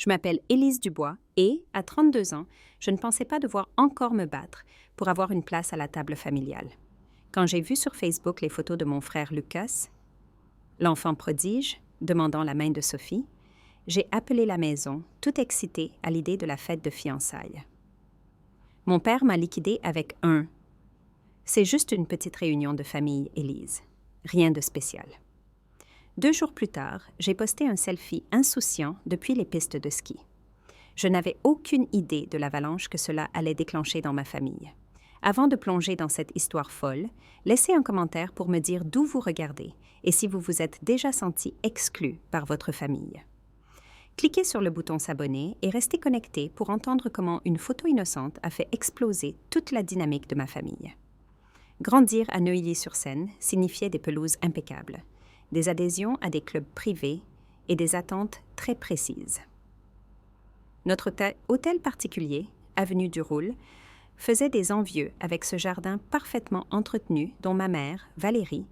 Je m'appelle Élise Dubois et, à 32 ans, je ne pensais pas devoir encore me battre pour avoir une place à la table familiale. Quand j'ai vu sur Facebook les photos de mon frère Lucas, l'enfant prodige, demandant la main de Sophie, j'ai appelé la maison, tout excitée à l'idée de la fête de fiançailles. Mon père m'a liquidée avec un « C'est juste une petite réunion de famille, Élise. Rien de spécial. » 2 jours plus tard, j'ai posté un selfie insouciant depuis les pistes de ski. Je n'avais aucune idée de l'avalanche que cela allait déclencher dans ma famille. Avant de plonger dans cette histoire folle, laissez un commentaire pour me dire d'où vous regardez et si vous vous êtes déjà senti exclu par votre famille. Cliquez sur le bouton s'abonner et restez connecté pour entendre comment une photo innocente a fait exploser toute la dynamique de ma famille. Grandir à Neuilly-sur-Seine signifiait des pelouses impeccables, des adhésions à des clubs privés et des attentes très précises. Notre hôtel particulier, avenue du Roule, faisait des envieux avec ce jardin parfaitement entretenu dont ma mère, Valérie,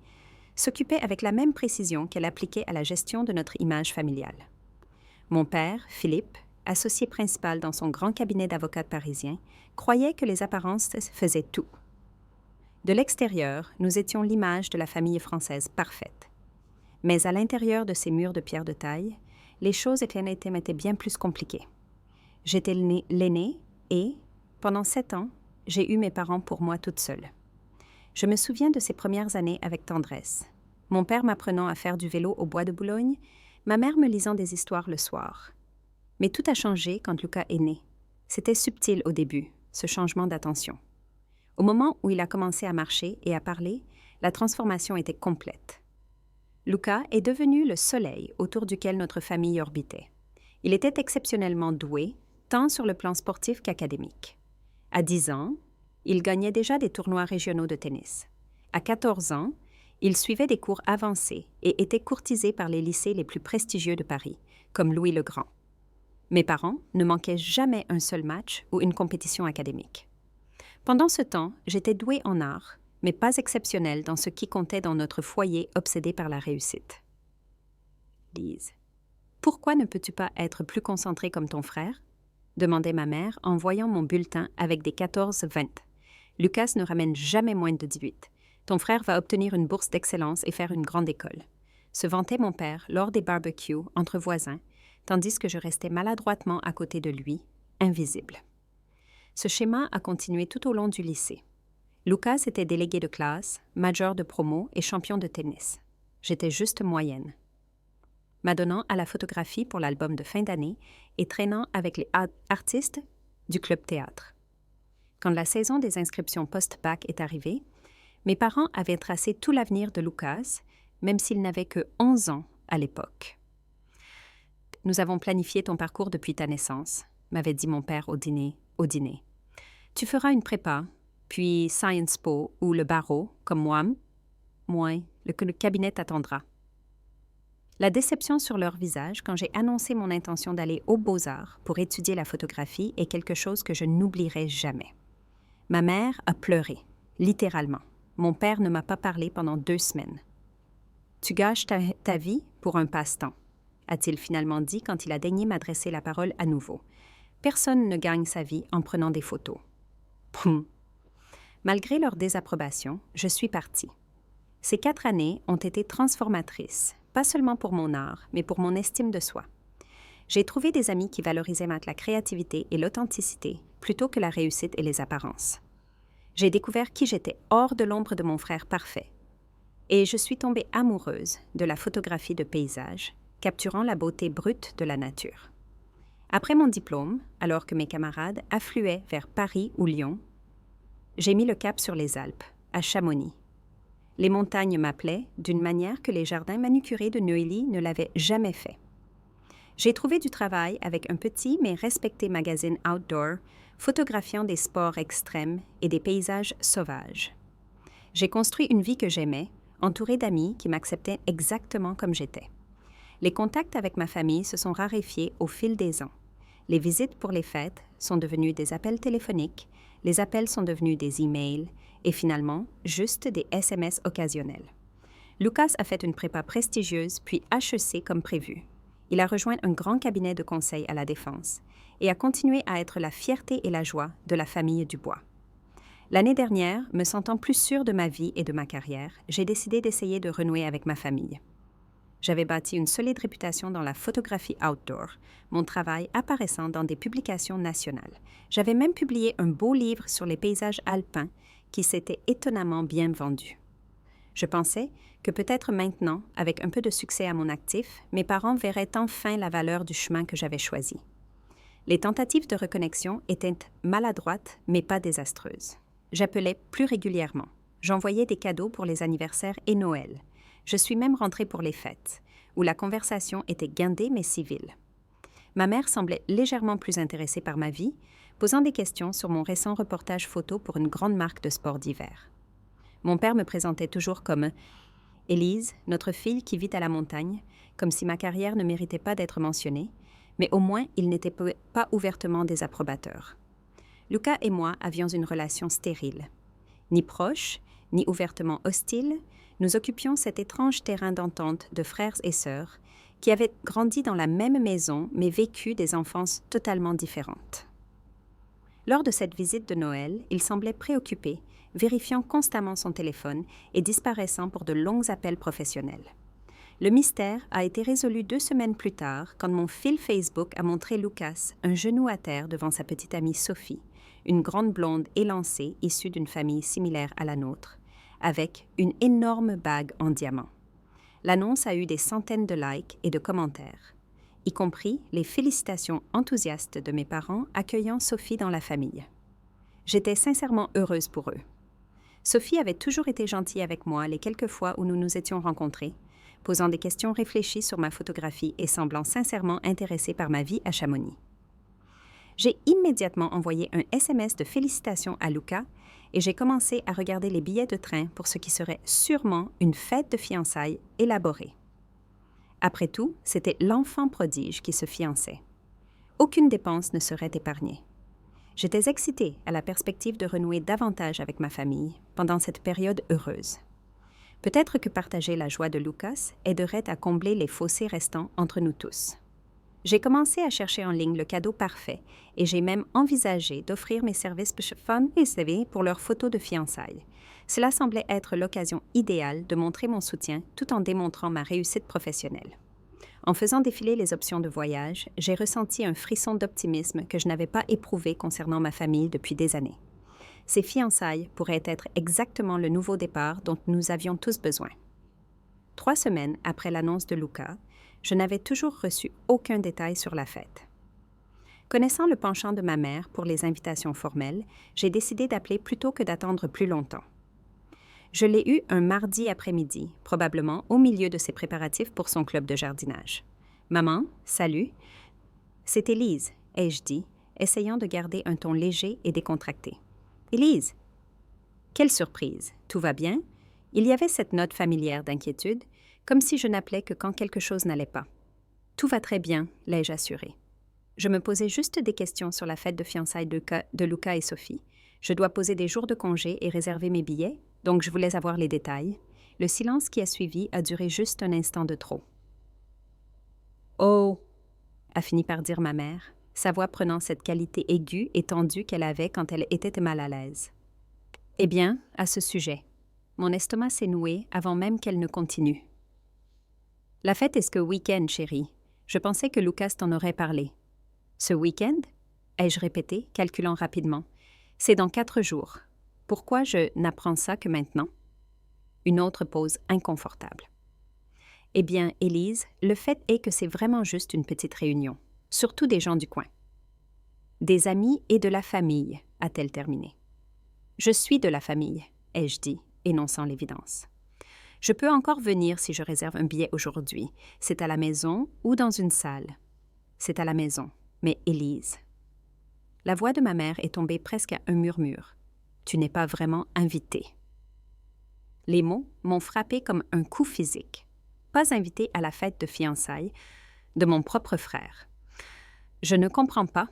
s'occupait avec la même précision qu'elle appliquait à la gestion de notre image familiale. Mon père, Philippe, associé principal dans son grand cabinet d'avocat parisien, croyait que les apparences faisaient tout. De l'extérieur, nous étions l'image de la famille française parfaite. Mais à l'intérieur de ces murs de pierre de taille, les choses étaient bien plus compliquées. J'étais l'aînée et, pendant 7 ans, j'ai eu mes parents pour moi toute seule. Je me souviens de ces premières années avec tendresse. Mon père m'apprenant à faire du vélo au bois de Boulogne, ma mère me lisant des histoires le soir. Mais tout a changé quand Lucas est né. C'était subtil au début, ce changement d'attention. Au moment où il a commencé à marcher et à parler, la transformation était complète. Lucas est devenu le soleil autour duquel notre famille orbitait. Il était exceptionnellement doué, tant sur le plan sportif qu'académique. À 10 ans, il gagnait déjà des tournois régionaux de tennis. À 14 ans, il suivait des cours avancés et était courtisé par les lycées les plus prestigieux de Paris, comme Louis le Grand. Mes parents ne manquaient jamais un seul match ou une compétition académique. Pendant ce temps, j'étais douée en art, mais pas exceptionnelle dans ce qui comptait dans notre foyer obsédé par la réussite. Lise. Pourquoi ne peux-tu pas être plus concentrée comme ton frère? Demandait ma mère en voyant mon bulletin avec des 14-20. Lucas ne ramène jamais moins de 18. Ton frère va obtenir une bourse d'excellence et faire une grande école. Se vantait mon père lors des barbecues entre voisins, tandis que je restais maladroitement à côté de lui, invisible. Ce schéma a continué tout au long du lycée. Lucas était délégué de classe, major de promo et champion de tennis. J'étais juste moyenne. M'adonnant à la photographie pour l'album de fin d'année et traînant avec les artistes du club théâtre. Quand la saison des inscriptions post-bac est arrivée, mes parents avaient tracé tout l'avenir de Lucas, même s'il n'avait que 11 ans à l'époque. « Nous avons planifié ton parcours depuis ta naissance », m'avait dit mon père au dîner. Tu feras une prépa, puis Sciences Po ou le barreau, comme moi. Le cabinet t'attendra. La déception sur leur visage quand j'ai annoncé mon intention d'aller aux Beaux-Arts pour étudier la photographie est quelque chose que je n'oublierai jamais. Ma mère a pleuré, littéralement. Mon père ne m'a pas parlé pendant 2 semaines. « Tu gâches ta vie pour un passe-temps », a-t-il finalement dit quand il a daigné m'adresser la parole à nouveau. Personne ne gagne sa vie en prenant des photos. Poum. Malgré leur désapprobation, je suis partie. Ces 4 années ont été transformatrices, pas seulement pour mon art, mais pour mon estime de soi. J'ai trouvé des amis qui valorisaient la créativité et l'authenticité plutôt que la réussite et les apparences. J'ai découvert qui j'étais hors de l'ombre de mon frère parfait. Et je suis tombée amoureuse de la photographie de paysage, capturant la beauté brute de la nature. Après mon diplôme, alors que mes camarades affluaient vers Paris ou Lyon, j'ai mis le cap sur les Alpes, à Chamonix. Les montagnes m'appelaient d'une manière que les jardins manucurés de Neuilly ne l'avaient jamais fait. J'ai trouvé du travail avec un petit mais respecté magazine outdoor, photographiant des sports extrêmes et des paysages sauvages. J'ai construit une vie que j'aimais, entourée d'amis qui m'acceptaient exactement comme j'étais. Les contacts avec ma famille se sont raréfiés au fil des ans. Les visites pour les fêtes sont devenues des appels téléphoniques, les appels sont devenus des emails et finalement, juste des SMS occasionnels. Lucas a fait une prépa prestigieuse puis HEC comme prévu. Il a rejoint un grand cabinet de conseil à la Défense et a continué à être la fierté et la joie de la famille Dubois. L'année dernière, me sentant plus sûre de ma vie et de ma carrière, j'ai décidé d'essayer de renouer avec ma famille. J'avais bâti une solide réputation dans la photographie outdoor, mon travail apparaissant dans des publications nationales. J'avais même publié un beau livre sur les paysages alpins qui s'était étonnamment bien vendu. Je pensais que peut-être maintenant, avec un peu de succès à mon actif, mes parents verraient enfin la valeur du chemin que j'avais choisi. Les tentatives de reconnexion étaient maladroites, mais pas désastreuses. J'appelais plus régulièrement. J'envoyais des cadeaux pour les anniversaires et Noël. Je suis même rentrée pour les fêtes, où la conversation était guindée mais civile. Ma mère semblait légèrement plus intéressée par ma vie, posant des questions sur mon récent reportage photo pour une grande marque de sport d'hiver. Mon père me présentait toujours comme « Élise, notre fille qui vit à la montagne », comme si ma carrière ne méritait pas d'être mentionnée, mais au moins il n'était pas ouvertement désapprobateur. Lucas et moi avions une relation stérile. Ni proche, ni ouvertement hostile, nous occupions cet étrange terrain d'entente de frères et sœurs qui avaient grandi dans la même maison mais vécu des enfances totalement différentes. Lors de cette visite de Noël, il semblait préoccupé, vérifiant constamment son téléphone et disparaissant pour de longs appels professionnels. Le mystère a été résolu 2 semaines plus tard quand mon fil Facebook a montré Lucas un genou à terre devant sa petite amie Sophie, une grande blonde élancée issue d'une famille similaire à la nôtre, avec une énorme bague en diamant. L'annonce a eu des centaines de likes et de commentaires, y compris les félicitations enthousiastes de mes parents accueillant Sophie dans la famille. J'étais sincèrement heureuse pour eux. Sophie avait toujours été gentille avec moi les quelques fois où nous nous étions rencontrés, posant des questions réfléchies sur ma photographie et semblant sincèrement intéressée par ma vie à Chamonix. J'ai immédiatement envoyé un SMS de félicitations à Lucas et j'ai commencé à regarder les billets de train pour ce qui serait sûrement une fête de fiançailles élaborée. Après tout, c'était l'enfant prodige qui se fiançait. Aucune dépense ne serait épargnée. J'étais excitée à la perspective de renouer davantage avec ma famille pendant cette période heureuse. Peut-être que partager la joie de Lucas aiderait à combler les fossés restants entre nous tous. J'ai commencé à chercher en ligne le cadeau parfait et j'ai même envisagé d'offrir mes services pour leurs photos de fiançailles. Cela semblait être l'occasion idéale de montrer mon soutien tout en démontrant ma réussite professionnelle. En faisant défiler les options de voyage, j'ai ressenti un frisson d'optimisme que je n'avais pas éprouvé concernant ma famille depuis des années. Ces fiançailles pourraient être exactement le nouveau départ dont nous avions tous besoin. 3 semaines après l'annonce de Lucas, je n'avais toujours reçu aucun détail sur la fête. Connaissant le penchant de ma mère pour les invitations formelles, j'ai décidé d'appeler plutôt que d'attendre plus longtemps. Je l'ai eu un mardi après-midi, probablement au milieu de ses préparatifs pour son club de jardinage. « Maman, salut. C'est Élise, » ai-je dit, essayant de garder un ton léger et décontracté. « Élise! » Quelle surprise! Tout va bien? Il y avait cette note familière d'inquiétude, comme si je n'appelais que quand quelque chose n'allait pas. « Tout va très bien, » l'ai-je assuré. Je me posais juste des questions sur la fête de fiançailles de Lucas et Sophie. Je dois poser des jours de congé et réserver mes billets, donc je voulais avoir les détails. Le silence qui a suivi a duré juste un instant de trop. « Oh !» a fini par dire ma mère, sa voix prenant cette qualité aiguë et tendue qu'elle avait quand elle était mal à l'aise. « Eh bien, à ce sujet. » Mon estomac s'est noué avant même qu'elle ne continue. « La fête est ce week-end, chérie. Je pensais que Lucas t'en aurait parlé. »« Ce week-end » ai-je répété, calculant rapidement. « C'est dans 4 jours. Pourquoi je n'apprends ça que maintenant? » Une autre pause inconfortable. « Eh bien, Élise, le fait est que c'est vraiment juste une petite réunion, surtout des gens du coin. »« Des amis et de la famille, » a-t-elle terminé. « Je suis de la famille, » ai-je dit, énonçant l'évidence. « Je peux encore venir si je réserve un billet aujourd'hui. C'est à la maison ou dans une salle. »« C'est à la maison, mais Élise. » La voix de ma mère est tombée presque à un murmure. « Tu n'es pas vraiment invitée. » Les mots m'ont frappé comme un coup physique. Pas invitée à la fête de fiançailles de mon propre frère. « Je ne comprends pas, »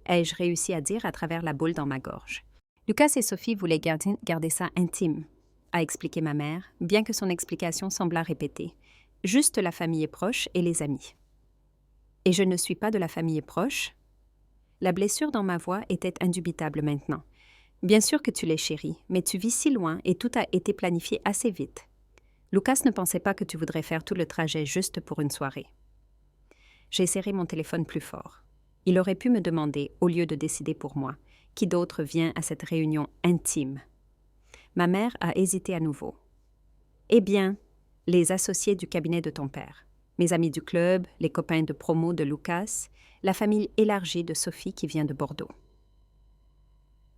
ai-je réussi à dire à travers la boule dans ma gorge. « Lucas et Sophie voulaient garder ça intime, » a expliqué ma mère, bien que son explication semblât répétée. « Juste la famille proche et les amis. » Et je ne suis pas de la famille proche? La blessure dans ma voix était indubitable maintenant. Bien sûr que tu l'es, chérie, mais tu vis si loin et tout a été planifié assez vite. Lucas ne pensait pas que tu voudrais faire tout le trajet juste pour une soirée. J'ai serré mon téléphone plus fort. Il aurait pu me demander, au lieu de décider pour moi, qui d'autre vient à cette réunion intime. Ma mère a hésité à nouveau. Eh bien, les associés du cabinet de ton père, mes amis du club, les copains de promo de Lucas, la famille élargie de Sophie qui vient de Bordeaux.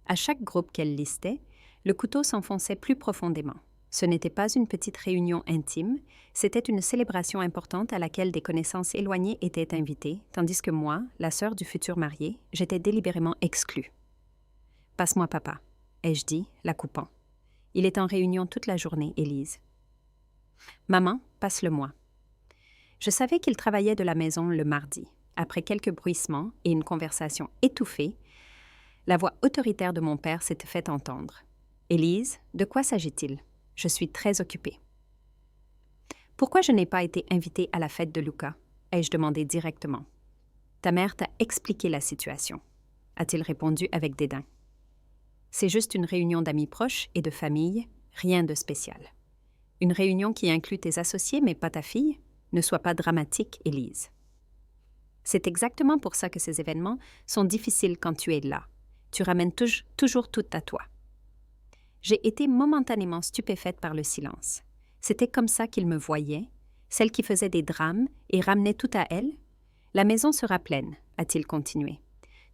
À chaque groupe qu'elle listait, le couteau s'enfonçait plus profondément. Ce n'était pas une petite réunion intime, c'était une célébration importante à laquelle des connaissances éloignées étaient invitées, tandis que moi, la sœur du futur marié, j'étais délibérément exclue. « Passe-moi papa », ai-je dit, la coupant. « Il est en réunion toute la journée, Élise. »« Maman, passe-le-moi. » Je savais qu'il travaillait de la maison le mardi. Après quelques bruissements et une conversation étouffée, la voix autoritaire de mon père s'était fait entendre. « Élise, de quoi s'agit-il? Je suis très occupée. »« Pourquoi je n'ai pas été invitée à la fête de Lucas? » ai-je demandé directement. « Ta mère t'a expliqué la situation, » a-t-il répondu avec dédain. « C'est juste une réunion d'amis proches et de famille, rien de spécial. Une réunion qui inclut tes associés mais pas ta fille? Ne sois pas dramatique, Élise. C'est exactement pour ça que ces événements sont difficiles quand tu es là. Tu ramènes toujours tout à toi. » J'ai été momentanément stupéfaite par le silence. C'était comme ça qu'il me voyait, celle qui faisait des drames et ramenait tout à elle. La maison sera pleine, a-t-il continué.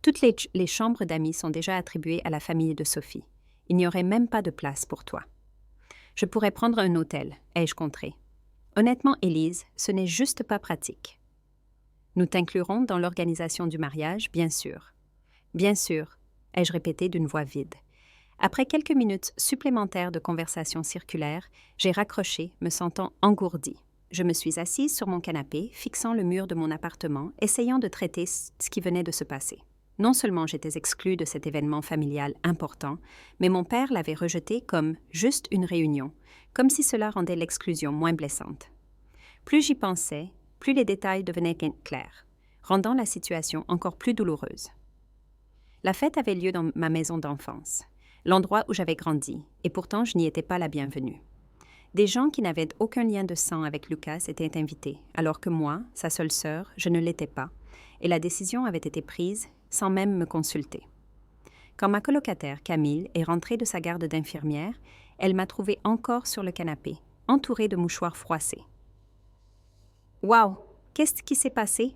Toutes les chambres d'amis sont déjà attribuées à la famille de Sophie. Il n'y aurait même pas de place pour toi. Je pourrais prendre un hôtel, ai-je contré. Honnêtement, Élise, ce n'est juste pas pratique. Nous t'inclurons dans l'organisation du mariage, bien sûr. Bien sûr, ai-je répété d'une voix vide. Après quelques minutes supplémentaires de conversation circulaire, j'ai raccroché, me sentant engourdie. Je me suis assise sur mon canapé, fixant le mur de mon appartement, essayant de traiter ce qui venait de se passer. Non seulement j'étais exclue de cet événement familial important, mais mon père l'avait rejeté comme juste une réunion, comme si cela rendait l'exclusion moins blessante. Plus j'y pensais, plus les détails devenaient clairs, rendant la situation encore plus douloureuse. La fête avait lieu dans ma maison d'enfance, l'endroit où j'avais grandi, et pourtant je n'y étais pas la bienvenue. Des gens qui n'avaient aucun lien de sang avec Lucas étaient invités, alors que moi, sa seule sœur, je ne l'étais pas, et la décision avait été prise sans même me consulter. Quand ma colocataire, Camille, est rentrée de sa garde d'infirmière, elle m'a trouvée encore sur le canapé, entourée de mouchoirs froissés. « Wow! Qu'est-ce qui s'est passé? »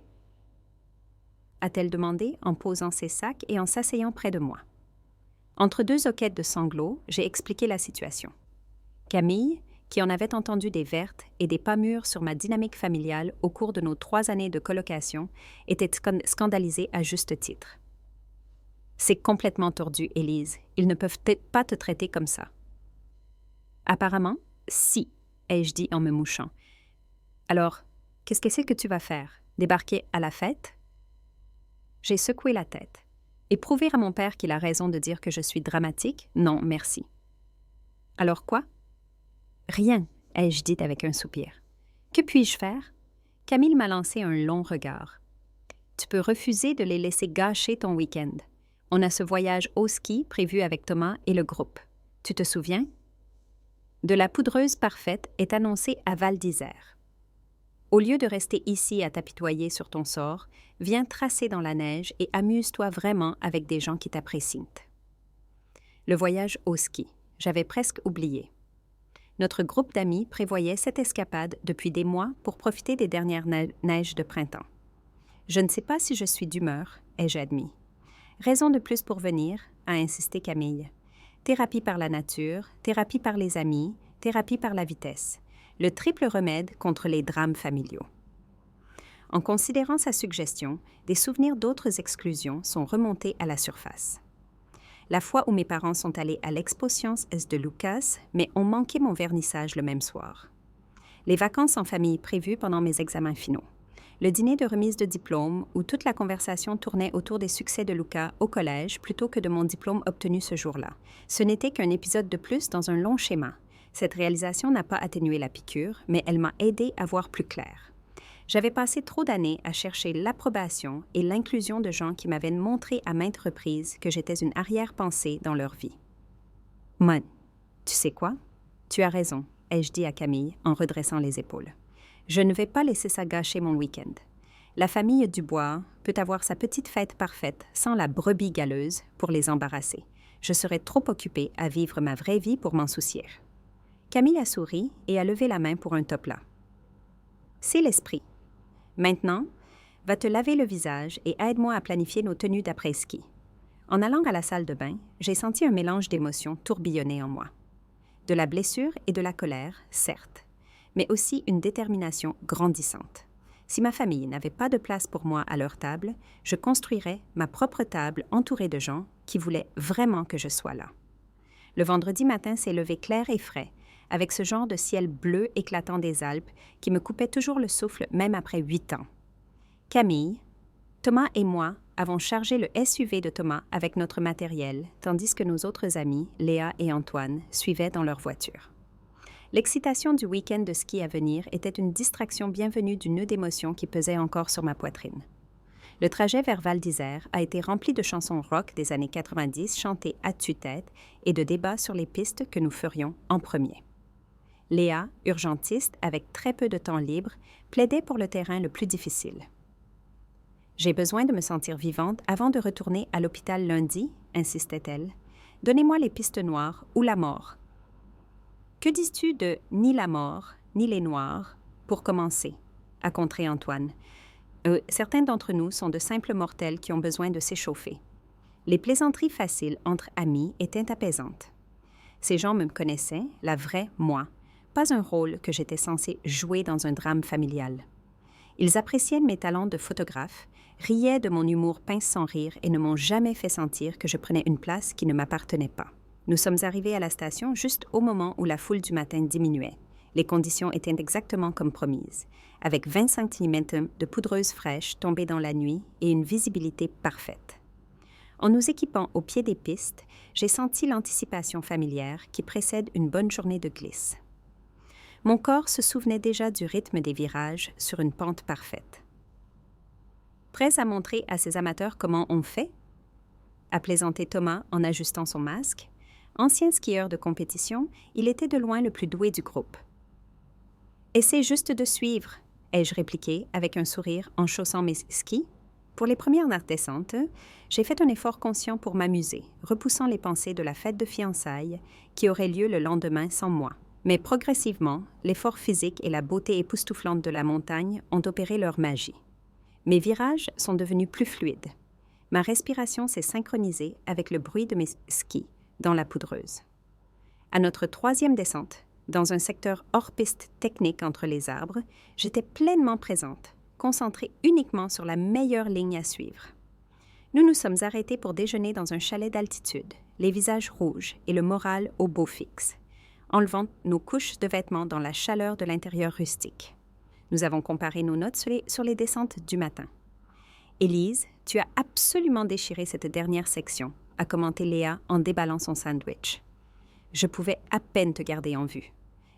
a-t-elle demandé en posant ses sacs et en s'asseyant près de moi. Entre deux hoquettes de sanglots, j'ai expliqué la situation. Camille, qui en avait entendu des vertes et des pas mûres sur ma dynamique familiale au cours de nos 3 années de colocation, était scandalisée à juste titre. « C'est complètement tordu, Élise. Ils ne peuvent pas te traiter comme ça. »« Apparemment, si, ai-je dit en me mouchant. Alors, qu'est-ce que c'est que tu vas faire? Débarquer à la fête? » J'ai secoué la tête. Et prouver à mon père qu'il a raison de dire que je suis dramatique? Non, merci. Alors quoi? Rien, ai-je dit avec un soupir. Que puis-je faire? Camille m'a lancé un long regard. Tu peux refuser de les laisser gâcher ton week-end. On a ce voyage au ski prévu avec Thomas et le groupe. Tu te souviens? De la poudreuse parfaite est annoncée à Val d'Isère. Au lieu de rester ici à t'apitoyer sur ton sort, viens tracer dans la neige et amuse-toi vraiment avec des gens qui t'apprécient. Le voyage au ski, j'avais presque oublié. Notre groupe d'amis prévoyait cette escapade depuis des mois pour profiter des dernières neiges de printemps. Je ne sais pas si je suis d'humeur, ai-je admis. Raison de plus pour venir, a insisté Camille. Thérapie par la nature, thérapie par les amis, thérapie par la vitesse. Le triple remède contre les drames familiaux. En considérant sa suggestion, des souvenirs d'autres exclusions sont remontés à la surface. La fois où mes parents sont allés à l'Expo Sciences de Lucas, mais ont manqué mon vernissage le même soir. Les vacances en famille prévues pendant mes examens finaux. Le dîner de remise de diplôme où toute la conversation tournait autour des succès de Lucas au collège plutôt que de mon diplôme obtenu ce jour-là. Ce n'était qu'un épisode de plus dans un long schéma. Cette réalisation n'a pas atténué la piqûre, mais elle m'a aidé à voir plus clair. J'avais passé trop d'années à chercher l'approbation et l'inclusion de gens qui m'avaient montré à maintes reprises que j'étais une arrière-pensée dans leur vie. « Mon, tu sais quoi? Tu as raison, » ai-je dit à Camille en redressant les épaules. « Je ne vais pas laisser ça gâcher mon week-end. La famille Dubois peut avoir sa petite fête parfaite sans la brebis galeuse pour les embarrasser. Je serais trop occupée à vivre ma vraie vie pour m'en soucier. » Camille a souri et a levé la main pour un top là. « C'est l'esprit. Maintenant, va te laver le visage et aide-moi à planifier nos tenues d'après-ski. » En allant à la salle de bain, j'ai senti un mélange d'émotions tourbillonner en moi. De la blessure et de la colère, certes, mais aussi une détermination grandissante. Si ma famille n'avait pas de place pour moi à leur table, je construirais ma propre table entourée de gens qui voulaient vraiment que je sois là. Le vendredi matin s'est levé clair et frais, avec ce genre de ciel bleu éclatant des Alpes qui me coupait toujours le souffle même après 8 ans. Camille, Thomas et moi avons chargé le SUV de Thomas avec notre matériel, tandis que nos autres amis, Léa et Antoine, suivaient dans leur voiture. L'excitation du week-end de ski à venir était une distraction bienvenue du nœud d'émotion qui pesait encore sur ma poitrine. Le trajet vers Val d'Isère a été rempli de chansons rock des années 90 chantées à tue-tête et de débats sur les pistes que nous ferions en premier. Léa, urgentiste avec très peu de temps libre, plaidait pour le terrain le plus difficile. « J'ai besoin de me sentir vivante avant de retourner à l'hôpital lundi, » insistait-elle. « Donnez-moi les pistes noires ou la mort. » « Que dis-tu de « ni la mort, ni les noirs » pour commencer » a contré Antoine. Certains d'entre nous sont de simples mortels qui ont besoin de s'échauffer. Les plaisanteries faciles entre amis étaient apaisantes. Ces gens me connaissaient, la vraie moi, pas un rôle que j'étais censée jouer dans un drame familial. Ils appréciaient mes talents de photographe, riaient de mon humour pince sans rire et ne m'ont jamais fait sentir que je prenais une place qui ne m'appartenait pas. Nous sommes arrivés à la station juste au moment où la foule du matin diminuait. Les conditions étaient exactement comme promises, avec 25 cm de poudreuse fraîche tombée dans la nuit et une visibilité parfaite. En nous équipant au pied des pistes, j'ai senti l'anticipation familière qui précède une bonne journée de glisse. Mon corps se souvenait déjà du rythme des virages sur une pente parfaite. Prêts à montrer à ces amateurs comment on fait? A plaisanté Thomas en ajustant son masque. Ancien skieur de compétition, il était de loin le plus doué du groupe. « Essaie juste de suivre », ai-je répliqué avec un sourire en chaussant mes skis. Pour les premières descentes, j'ai fait un effort conscient pour m'amuser, repoussant les pensées de la fête de fiançailles qui aurait lieu le lendemain sans moi. Mais progressivement, l'effort physique et la beauté époustouflante de la montagne ont opéré leur magie. Mes virages sont devenus plus fluides. Ma respiration s'est synchronisée avec le bruit de mes skis dans la poudreuse. À notre 3e descente, dans un secteur hors piste technique entre les arbres, j'étais pleinement présente, concentrée uniquement sur la meilleure ligne à suivre. Nous nous sommes arrêtés pour déjeuner dans un chalet d'altitude, les visages rouges et le moral au beau fixe, enlevant nos couches de vêtements dans la chaleur de l'intérieur rustique. Nous avons comparé nos notes sur les descentes du matin. « Élise, tu as absolument déchiré cette dernière section », a commenté Léa en déballant son sandwich. Je pouvais à peine te garder en vue.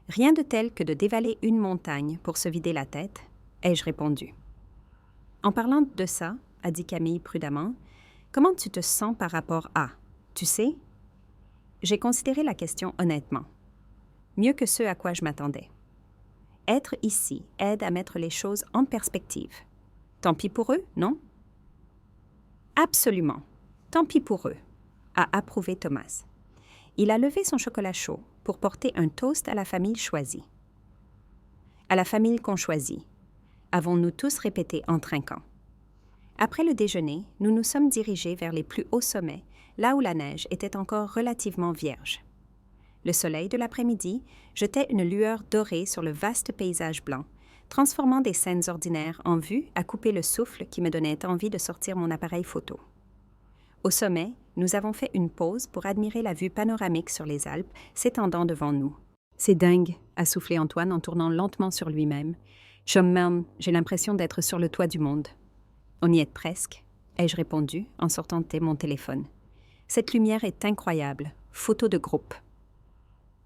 Rien de tel que de dévaler une montagne pour se vider la tête, ai-je répondu. En parlant de ça, a dit Camille prudemment, comment tu te sens par rapport à, tu sais? J'ai considéré la question honnêtement. Mieux que ce à quoi je m'attendais. Être ici aide à mettre les choses en perspective. Tant pis pour eux, non? Absolument. Tant pis pour eux, a approuvé Thomas. Il a levé son chocolat chaud pour porter un toast à la famille choisie. À la famille qu'on choisit, avons-nous tous répété en trinquant. Après le déjeuner, nous nous sommes dirigés vers les plus hauts sommets, là où la neige était encore relativement vierge. Le soleil de l'après-midi jetait une lueur dorée sur le vaste paysage blanc, transformant des scènes ordinaires en vue à couper le souffle qui me donnait envie de sortir mon appareil photo. Au sommet, nous avons fait une pause pour admirer la vue panoramique sur les Alpes s'étendant devant nous. « C'est dingue », a soufflé Antoine en tournant lentement sur lui-même. « Chum, j'ai l'impression d'être sur le toit du monde. »« On y est presque », ai-je répondu en sortant de mon téléphone. « Cette lumière est incroyable. Photo de groupe. »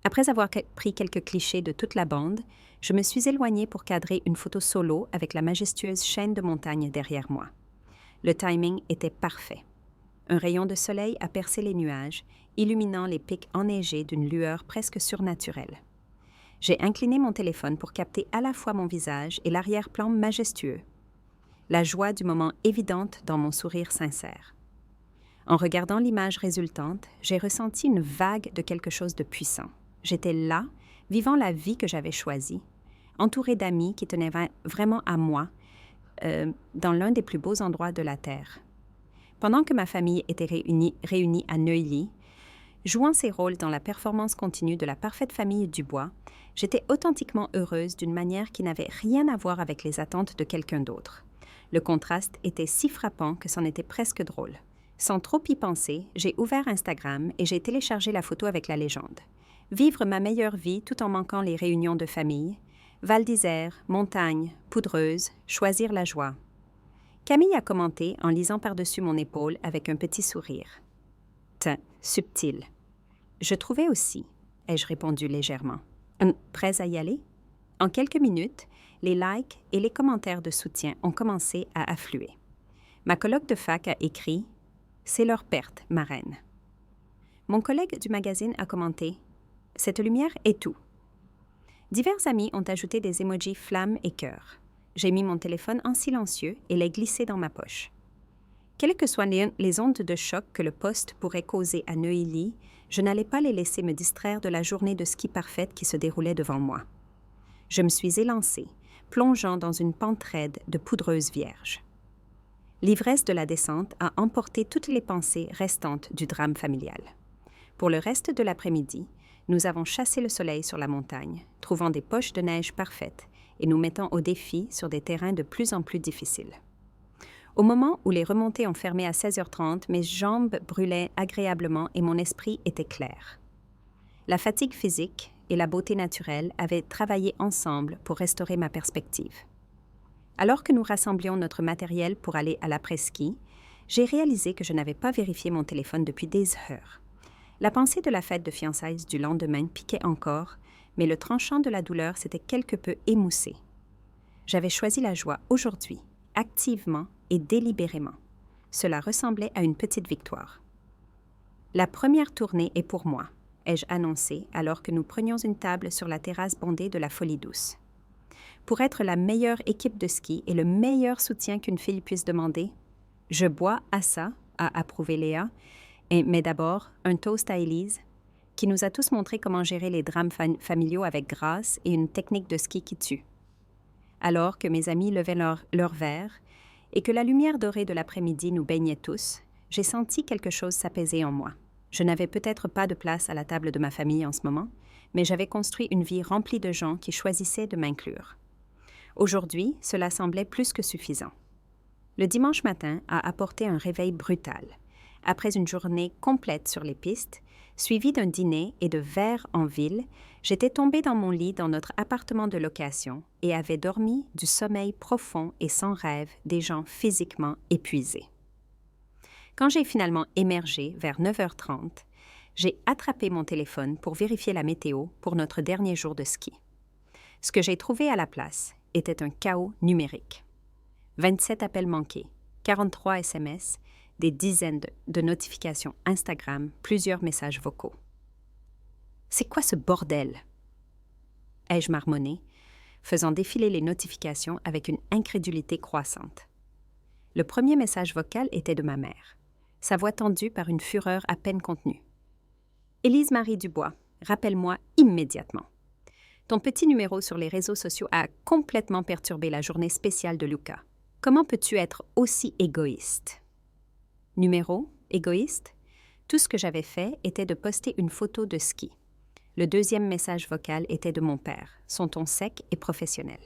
Après avoir pris quelques clichés de toute la bande, je me suis éloignée pour cadrer une photo solo avec la majestueuse chaîne de montagnes derrière moi. Le timing était parfait. Un rayon de soleil a percé les nuages, illuminant les pics enneigés d'une lueur presque surnaturelle. J'ai incliné mon téléphone pour capter à la fois mon visage et l'arrière-plan majestueux. La joie du moment évidente dans mon sourire sincère. En regardant l'image résultante, j'ai ressenti une vague de quelque chose de puissant. J'étais là, vivant la vie que j'avais choisie, entourée d'amis qui tenaient vraiment à moi, dans l'un des plus beaux endroits de la Terre. Pendant que ma famille était réunie à Neuilly, jouant ses rôles dans la performance continue de la parfaite famille Dubois, j'étais authentiquement heureuse d'une manière qui n'avait rien à voir avec les attentes de quelqu'un d'autre. Le contraste était si frappant que c'en était presque drôle. Sans trop y penser, j'ai ouvert Instagram et j'ai téléchargé la photo avec la légende. Vivre ma meilleure vie tout en manquant les réunions de famille, Val d'Isère, montagne, poudreuse, choisir la joie. Camille a commenté en lisant par-dessus mon épaule avec un petit sourire. Tiens, subtil. Je trouvais aussi, ai-je répondu légèrement. Prêts à y aller? En quelques minutes, les likes et les commentaires de soutien ont commencé à affluer. Ma coloc de fac a écrit « C'est leur perte, ma reine ». Mon collègue du magazine a commenté « Cette lumière est tout ». Divers amis ont ajouté des emojis flammes et cœurs. J'ai mis mon téléphone en silencieux et l'ai glissé dans ma poche. Quelles que soient les ondes de choc que le poste pourrait causer à Neuilly, je n'allais pas les laisser me distraire de la journée de ski parfaite qui se déroulait devant moi. Je me suis élancée, plongeant dans une pente raide de poudreuse vierge. L'ivresse de la descente a emporté toutes les pensées restantes du drame familial. Pour le reste de l'après-midi, nous avons chassé le soleil sur la montagne, trouvant des poches de neige parfaites et nous mettant au défi sur des terrains de plus en plus difficiles. Au moment où les remontées ont fermé à 16h30, mes jambes brûlaient agréablement et mon esprit était clair. La fatigue physique et la beauté naturelle avaient travaillé ensemble pour restaurer ma perspective. Alors que nous rassemblions notre matériel pour aller à l'après-ski, j'ai réalisé que je n'avais pas vérifié mon téléphone depuis des heures. La pensée de la fête de fiançailles du lendemain piquait encore, mais le tranchant de la douleur s'était quelque peu émoussé. J'avais choisi la joie aujourd'hui, activement et délibérément. Cela ressemblait à une petite victoire. La première tournée est pour moi, ai-je annoncé alors que nous prenions une table sur la terrasse bondée de la Folie Douce. Pour être la meilleure équipe de ski et le meilleur soutien qu'une fille puisse demander, je bois à ça, a approuvé Léa, mais d'abord, un toast à Élise, qui nous a tous montré comment gérer les drames familiaux avec grâce et une technique de ski qui tue. Alors que mes amis levaient leur verre et que la lumière dorée de l'après-midi nous baignait tous, j'ai senti quelque chose s'apaiser en moi. Je n'avais peut-être pas de place à la table de ma famille en ce moment, mais j'avais construit une vie remplie de gens qui choisissaient de m'inclure. Aujourd'hui, cela semblait plus que suffisant. Le dimanche matin a apporté un réveil brutal. Après une journée complète sur les pistes, suivie d'un dîner et de verres en ville, j'étais tombée dans mon lit dans notre appartement de location et avais dormi du sommeil profond et sans rêve des gens physiquement épuisés. Quand j'ai finalement émergé vers 9h30, j'ai attrapé mon téléphone pour vérifier la météo pour notre dernier jour de ski. Ce que j'ai trouvé à la place était un chaos numérique. 27 appels manqués, 43 SMS, des dizaines de notifications Instagram, plusieurs messages vocaux. « C'est quoi ce bordel ?» ai-je marmonné, faisant défiler les notifications avec une incrédulité croissante. Le premier message vocal était de ma mère, sa voix tendue par une fureur à peine contenue. « Élise Marie Dubois, rappelle-moi immédiatement. Ton petit numéro sur les réseaux sociaux a complètement perturbé la journée spéciale de Lucas. Comment peux-tu être aussi égoïste? » Numéro, égoïste, tout ce que j'avais fait était de poster une photo de ski. Le deuxième message vocal était de mon père, son ton sec et professionnel.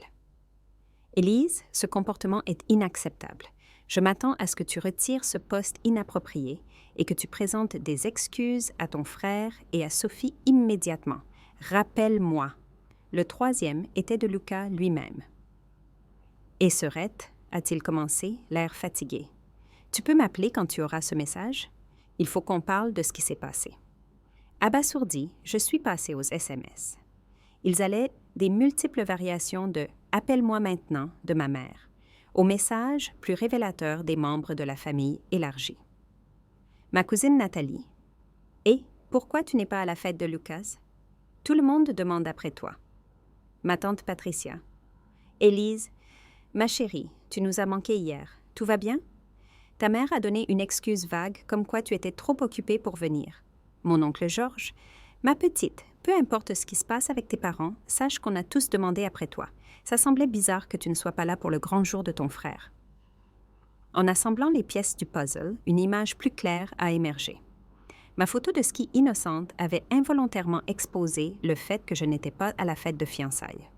Élise, ce comportement est inacceptable. Je m'attends à ce que tu retires ce post inapproprié et que tu présentes des excuses à ton frère et à Sophie immédiatement. Rappelle-moi. Le troisième était de Lucas lui-même. Et Serette, a-t-il commencé, l'air fatigué. Tu peux m'appeler quand tu auras ce message? Il faut qu'on parle de ce qui s'est passé. Abasourdi, je suis passée aux SMS. Ils allaient des multiples variations de « Appelle-moi maintenant » de ma mère, aux messages plus révélateurs des membres de la famille élargie. Ma cousine Nathalie. « Et pourquoi tu n'es pas à la fête de Lucas? Tout le monde demande après toi. » Ma tante Patricia. « Élise, ma chérie, tu nous as manqué hier. Tout va bien? Ta mère a donné une excuse vague comme quoi tu étais trop occupée pour venir. Mon oncle Georges. Ma petite, peu importe ce qui se passe avec tes parents, sache qu'on a tous demandé après toi. Ça semblait bizarre que tu ne sois pas là pour le grand jour de ton frère. » En assemblant les pièces du puzzle, une image plus claire a émergé. Ma photo de ski innocente avait involontairement exposé le fait que je n'étais pas à la fête de fiançailles.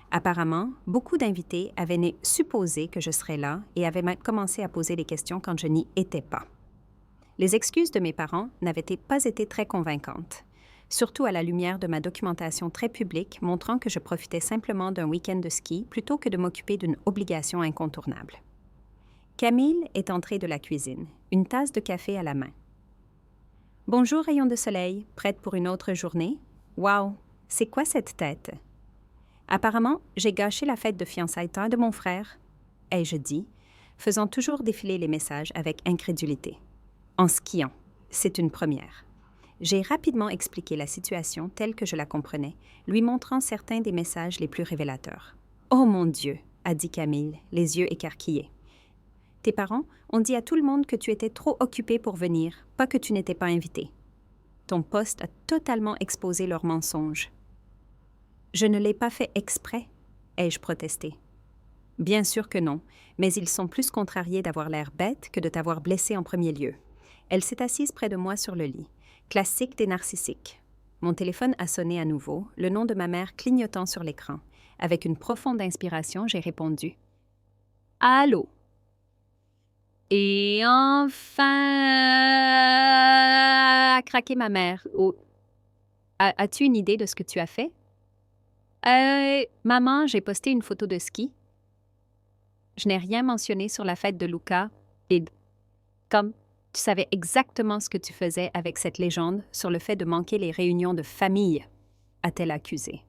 Apparemment, beaucoup d'invités avaient supposé que je serais là et avaient même commencé à poser des questions quand je n'y étais pas. Les excuses de mes parents n'avaient pas été très convaincantes, surtout à la lumière de ma documentation très publique montrant que je profitais simplement d'un week-end de ski plutôt que de m'occuper d'une obligation incontournable. Camille est entrée de la cuisine, une tasse de café à la main. « Bonjour, rayon de soleil, prête pour une autre journée? Wow, c'est quoi cette tête? » Apparemment, j'ai gâché la fête de fiançailles de mon frère, ai-je dit, faisant toujours défiler les messages avec incrédulité. En skiant, c'est une première. J'ai rapidement expliqué la situation telle que je la comprenais, lui montrant certains des messages les plus révélateurs. « Oh mon Dieu !» a dit Camille, les yeux écarquillés. « Tes parents ont dit à tout le monde que tu étais trop occupée pour venir, pas que tu n'étais pas invitée. Ton poste a totalement exposé leurs mensonges. » « Je ne l'ai pas fait exprès, » ai-je protesté. « Bien sûr que non, mais ils sont plus contrariés d'avoir l'air bête que de t'avoir blessé en premier lieu. » Elle s'est assise près de moi sur le lit. Classique des narcissiques. Mon téléphone a sonné à nouveau, le nom de ma mère clignotant sur l'écran. Avec une profonde inspiration, j'ai répondu. « Allô? » Et enfin, a craqué ma mère. Oh. As-tu une idée de ce que tu as fait? Maman, j'ai posté une photo de ski. Je n'ai rien mentionné sur la fête de Lucas et comme tu savais exactement ce que tu faisais avec cette légende sur le fait de manquer les réunions de famille, a-t-elle accusé.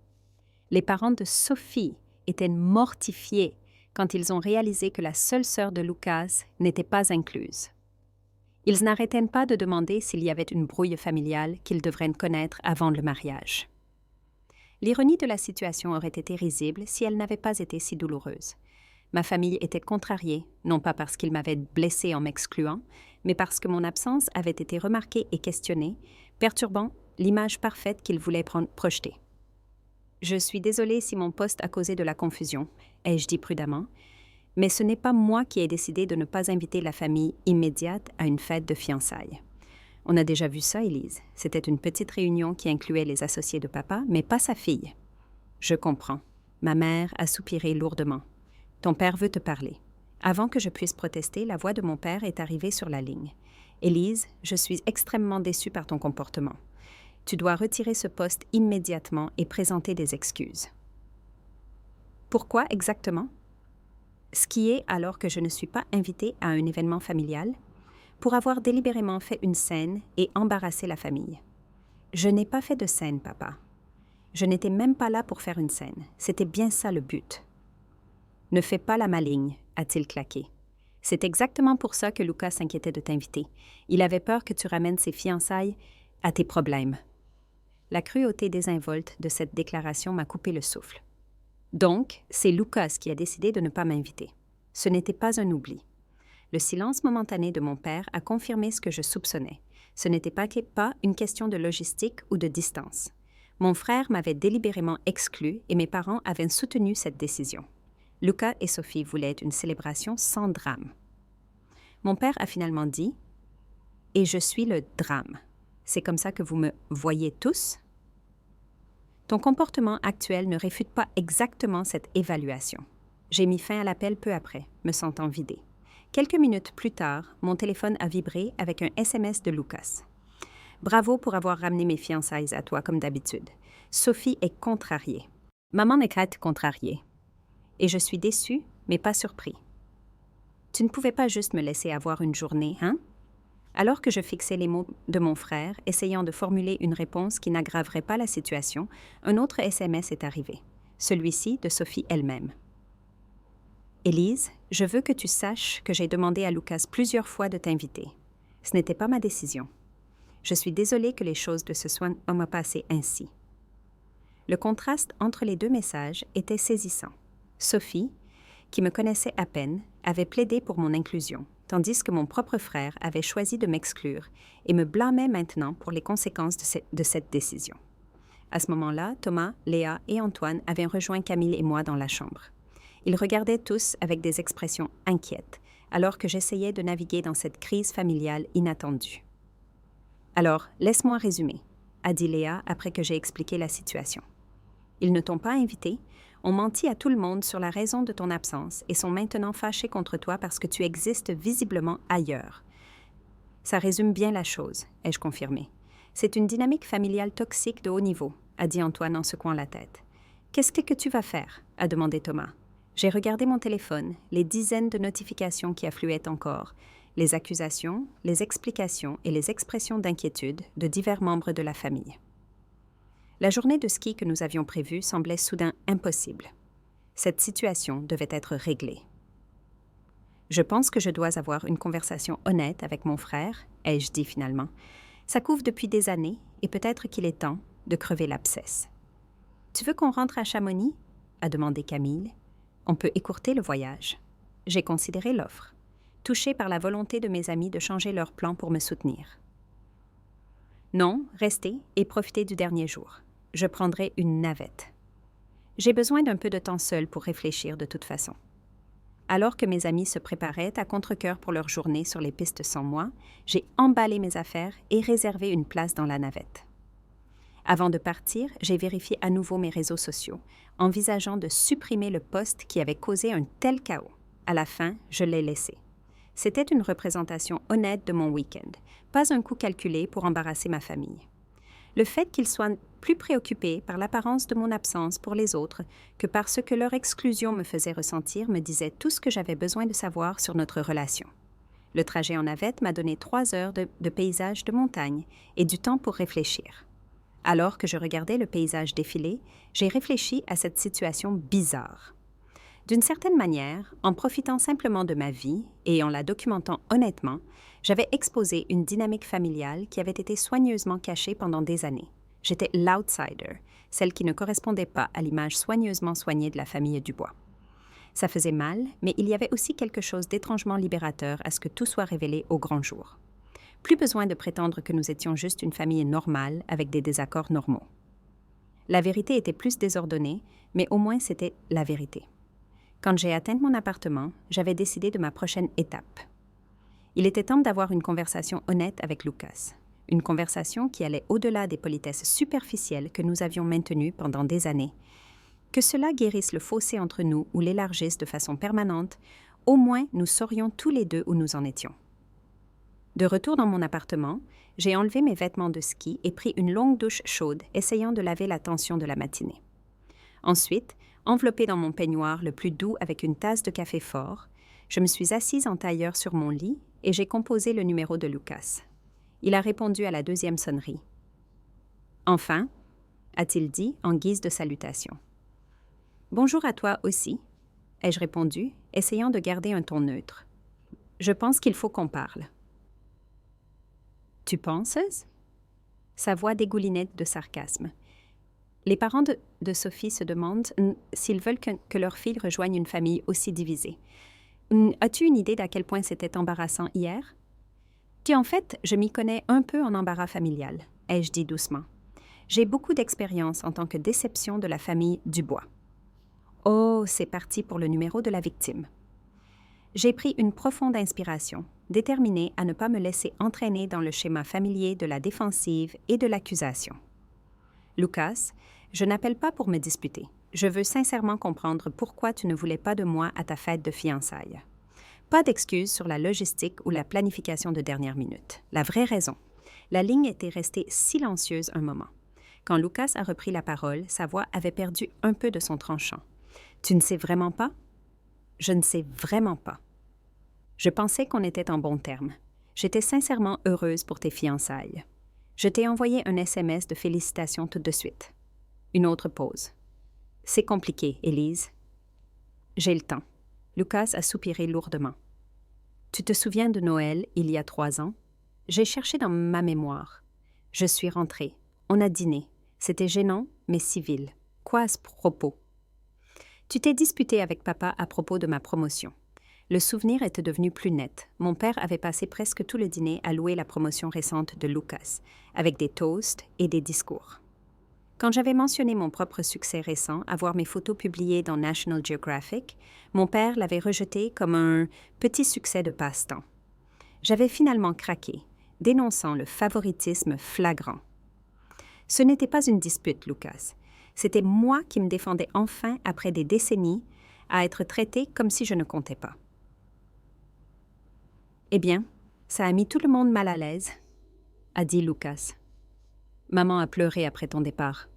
Les parents de Sophie étaient mortifiés quand ils ont réalisé que la seule sœur de Lucas n'était pas incluse. Ils n'arrêtaient pas de demander s'il y avait une brouille familiale qu'ils devraient connaître avant le mariage. L'ironie de la situation aurait été risible si elle n'avait pas été si douloureuse. Ma famille était contrariée, non pas parce qu'ils m'avaient blessée en m'excluant, mais parce que mon absence avait été remarquée et questionnée, perturbant l'image parfaite qu'ils voulaient projeter. « Je suis désolée si mon poste a causé de la confusion, » ai-je dit prudemment, mais ce n'est pas moi qui ai décidé de ne pas inviter la famille immédiate à une fête de fiançailles. On a déjà vu ça, Élise. C'était une petite réunion qui incluait les associés de papa, mais pas sa fille. Je comprends. Ma mère a soupiré lourdement. Ton père veut te parler. Avant que je puisse protester, la voix de mon père est arrivée sur la ligne. Élise, je suis extrêmement déçue par ton comportement. Tu dois retirer ce poste immédiatement et présenter des excuses. Pourquoi exactement? Skier alors que je ne suis pas invitée à un événement familial? Pour avoir délibérément fait une scène et embarrassé la famille. Je n'ai pas fait de scène, papa. Je n'étais même pas là pour faire une scène. C'était bien ça le but. Ne fais pas la maligne, a-t-il claqué. C'est exactement pour ça que Lucas s'inquiétait de t'inviter. Il avait peur que tu ramènes ses fiançailles à tes problèmes. La cruauté désinvolte de cette déclaration m'a coupé le souffle. Donc, c'est Lucas qui a décidé de ne pas m'inviter. Ce n'était pas un oubli. Le silence momentané de mon père a confirmé ce que je soupçonnais. Ce n'était pas une question de logistique ou de distance. Mon frère m'avait délibérément exclu et mes parents avaient soutenu cette décision. Lucas et Sophie voulaient une célébration sans drame. Mon père a finalement dit « Et je suis le drame. C'est comme ça que vous me voyez tous? » Ton comportement actuel ne réfute pas exactement cette évaluation. J'ai mis fin à l'appel peu après, me sentant vidée. Quelques minutes plus tard, mon téléphone a vibré avec un SMS de Lucas. « Bravo pour avoir ramené mes fiançailles à toi comme d'habitude. Sophie est contrariée. Maman n'est qu'à contrariée. Et je suis déçue, mais pas surpris. Tu ne pouvais pas juste me laisser avoir une journée, hein? Alors que je fixais les mots de mon frère, essayant de formuler une réponse qui n'aggraverait pas la situation, un autre SMS est arrivé, celui-ci de Sophie elle-même. Élise, je veux que tu saches que j'ai demandé à Lucas plusieurs fois de t'inviter. Ce n'était pas ma décision. Je suis désolée que les choses de se soient passées ainsi. Le contraste entre les deux messages était saisissant. Sophie, qui me connaissait à peine, avait plaidé pour mon inclusion, tandis que mon propre frère avait choisi de m'exclure et me blâmait maintenant pour les conséquences de cette décision. À ce moment-là, Thomas, Léa et Antoine avaient rejoint Camille et moi dans la chambre. Ils regardaient tous avec des expressions inquiètes, alors que j'essayais de naviguer dans cette crise familiale inattendue. « Alors, laisse-moi résumer », a dit Léa après que j'ai expliqué la situation. « Ils ne t'ont pas invité, ont menti à tout le monde sur la raison de ton absence et sont maintenant fâchés contre toi parce que tu existes visiblement ailleurs. » Ça résume bien la chose, ai-je confirmé. C'est une dynamique familiale toxique de haut niveau, a dit Antoine en secouant la tête. Qu'est-ce que tu vas faire? A demandé Thomas. J'ai regardé mon téléphone, les dizaines de notifications qui affluaient encore, les accusations, les explications et les expressions d'inquiétude de divers membres de la famille. La journée de ski que nous avions prévue semblait soudain impossible. Cette situation devait être réglée. Je pense que je dois avoir une conversation honnête avec mon frère, ai-je dit finalement. Ça couve depuis des années et peut-être qu'il est temps de crever l'abcès. « Tu veux qu'on rentre à Chamonix ?» a demandé Camille. « On peut écourter le voyage. » J'ai considéré l'offre, touchée par la volonté de mes amis de changer leurs plans pour me soutenir. « Non, restez et profitez du dernier jour. Je prendrai une navette. J'ai besoin d'un peu de temps seul pour réfléchir de toute façon. » Alors que mes amis se préparaient à contre-cœur pour leur journée sur les pistes sans moi, j'ai emballé mes affaires et réservé une place dans la navette. Avant de partir, j'ai vérifié à nouveau mes réseaux sociaux, envisageant de supprimer le post qui avait causé un tel chaos. À la fin, je l'ai laissé. C'était une représentation honnête de mon week-end, pas un coup calculé pour embarrasser ma famille. Le fait qu'ils soient plus préoccupés par l'apparence de mon absence pour les autres que par ce que leur exclusion me faisait ressentir me disait tout ce que j'avais besoin de savoir sur notre relation. Le trajet en navette m'a donné 3 heures de paysage de montagne et du temps pour réfléchir. Alors que je regardais le paysage défiler, j'ai réfléchi à cette situation bizarre. D'une certaine manière, en profitant simplement de ma vie et en la documentant honnêtement, j'avais exposé une dynamique familiale qui avait été soigneusement cachée pendant des années. J'étais l'outsider, celle qui ne correspondait pas à l'image soigneusement soignée de la famille Dubois. Ça faisait mal, mais il y avait aussi quelque chose d'étrangement libérateur à ce que tout soit révélé au grand jour. Plus besoin de prétendre que nous étions juste une famille normale avec des désaccords normaux. La vérité était plus désordonnée, mais au moins c'était la vérité. Quand j'ai atteint mon appartement, j'avais décidé de ma prochaine étape. Il était temps d'avoir une conversation honnête avec Lucas. Une conversation qui allait au-delà des politesses superficielles que nous avions maintenues pendant des années. Que cela guérisse le fossé entre nous ou l'élargisse de façon permanente, au moins nous saurions tous les deux où nous en étions. De retour dans mon appartement, j'ai enlevé mes vêtements de ski et pris une longue douche chaude, essayant de laver la tension de la matinée. Ensuite, enveloppée dans mon peignoir le plus doux avec une tasse de café fort, je me suis assise en tailleur sur mon lit et j'ai composé le numéro de Lucas. Il a répondu à la 2e sonnerie. « Enfin » a-t-il dit en guise de salutation. « Bonjour à toi aussi » ai-je répondu, essayant de garder un ton neutre. « Je pense qu'il faut qu'on parle. » « Tu penses ?» Sa voix dégoulinait de sarcasme. Les parents de Sophie se demandent s'ils veulent que leur fille rejoigne une famille aussi divisée. As-tu une idée d'à quel point c'était embarrassant hier? En fait, je m'y connais un peu en embarras familial, ai-je dit doucement. J'ai beaucoup d'expérience en tant que déception de la famille Dubois. Oh, c'est parti pour le numéro de la victime. J'ai pris une profonde inspiration, déterminée à ne pas me laisser entraîner dans le schéma familier de la défensive et de l'accusation. Lucas, je n'appelle pas pour me disputer. Je veux sincèrement comprendre pourquoi tu ne voulais pas de moi à ta fête de fiançailles. Pas d'excuses sur la logistique ou la planification de dernière minute. La vraie raison. La ligne était restée silencieuse un moment. Quand Lucas a repris la parole, sa voix avait perdu un peu de son tranchant. « Tu ne sais vraiment pas? » « Je ne sais vraiment pas. » Je pensais qu'on était en bons termes. J'étais sincèrement heureuse pour tes fiançailles. Je t'ai envoyé un SMS de félicitations tout de suite. Une autre pause. C'est compliqué, Élise. J'ai le temps. Lucas a soupiré lourdement. Tu te souviens de Noël, il y a 3 ans? J'ai cherché dans ma mémoire. Je suis rentrée. On a dîné. C'était gênant, mais civil. Quoi à ce propos? Tu t'es disputé avec papa à propos de ma promotion. Le souvenir était devenu plus net. Mon père avait passé presque tout le dîner à louer la promotion récente de Lucas, avec des toasts et des discours. Quand j'avais mentionné mon propre succès récent à voir mes photos publiées dans National Geographic, mon père l'avait rejeté comme un petit succès de passe-temps. J'avais finalement craqué, dénonçant le favoritisme flagrant. Ce n'était pas une dispute, Lucas. C'était moi qui me défendais enfin après des décennies à être traité comme si je ne comptais pas. Eh bien, ça a mis tout le monde mal à l'aise, a dit Lucas. Maman a pleuré après ton départ.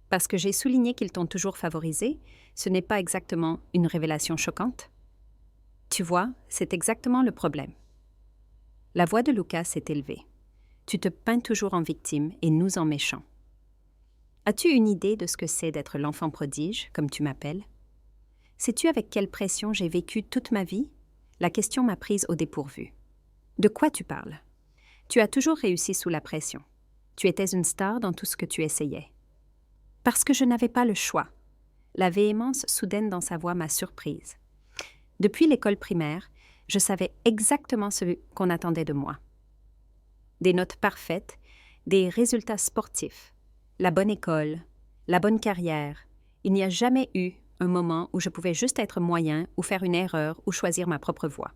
Parce que j'ai souligné qu'ils t'ont toujours favorisé, ce n'est pas exactement une révélation choquante. Tu vois, c'est exactement le problème. La voix de Lucas s'est élevée. Tu te peins toujours en victime et nous en méchant. As-tu une idée de ce que c'est d'être l'enfant prodige, comme tu m'appelles? Sais-tu avec quelle pression j'ai vécu toute ma vie? La question m'a prise au dépourvu. De quoi tu parles? Tu as toujours réussi sous la pression. Tu étais une star dans tout ce que tu essayais. Parce que je n'avais pas le choix. La véhémence soudaine dans sa voix m'a surprise. Depuis l'école primaire, je savais exactement ce qu'on attendait de moi. Des notes parfaites, des résultats sportifs, la bonne école, la bonne carrière. Il n'y a jamais eu un moment où je pouvais juste être moyen ou faire une erreur ou choisir ma propre voie.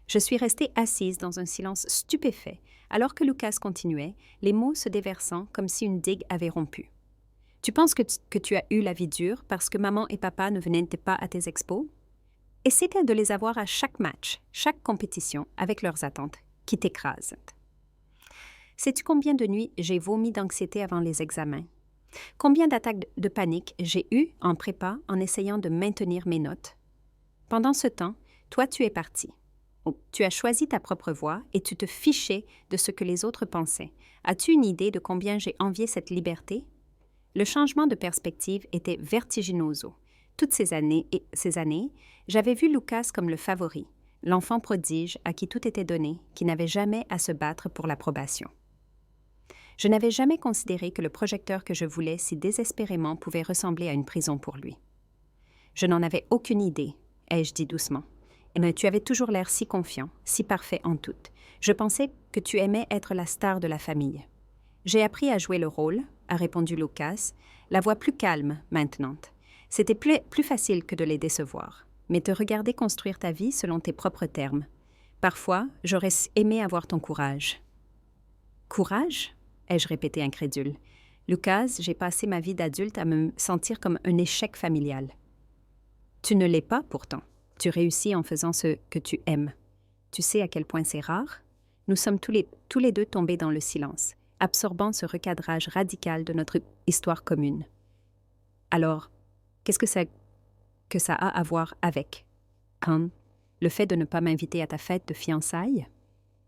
Je suis restée assise dans un silence stupéfait, alors que Lucas continuait, les mots se déversant comme si une digue avait rompu. Tu penses que tu as eu la vie dure parce que maman et papa ne venaient pas à tes expos? Et c'était de les avoir à chaque match, chaque compétition, avec leurs attentes, qui t'écrasent. Sais-tu combien de nuits j'ai vomi d'anxiété avant les examens? Combien d'attaques de panique j'ai eues en prépa en essayant de maintenir mes notes? Pendant ce temps, toi tu es parti. Tu as choisi ta propre voie et tu te fichais de ce que les autres pensaient. As-tu une idée de combien j'ai envié cette liberté? Le changement de perspective était vertiginoso. Toutes ces années, j'avais vu Lucas comme le favori, l'enfant prodige à qui tout était donné, qui n'avait jamais à se battre pour l'approbation. Je n'avais jamais considéré que le projecteur que je voulais si désespérément pouvait ressembler à une prison pour lui. Je n'en avais aucune idée, ai-je dit doucement. Mais tu avais toujours l'air si confiant, si parfait en tout. Je pensais que tu aimais être la star de la famille. J'ai appris à jouer le rôle, a répondu Lucas, la voix plus calme maintenant. C'était plus facile que de les décevoir, mais te regarder construire ta vie selon tes propres termes. Parfois, j'aurais aimé avoir ton courage. Courage? Ai-je répété incrédule. Lucas, j'ai passé ma vie d'adulte à me sentir comme un échec familial. Tu ne l'es pas pourtant. Tu réussis en faisant ce que tu aimes. Tu sais à quel point c'est rare? Nous sommes tous les deux tombés dans le silence, absorbant ce recadrage radical de notre histoire commune. Alors, qu'est-ce que ça a à voir avec? Le fait de ne pas m'inviter à ta fête de fiançailles?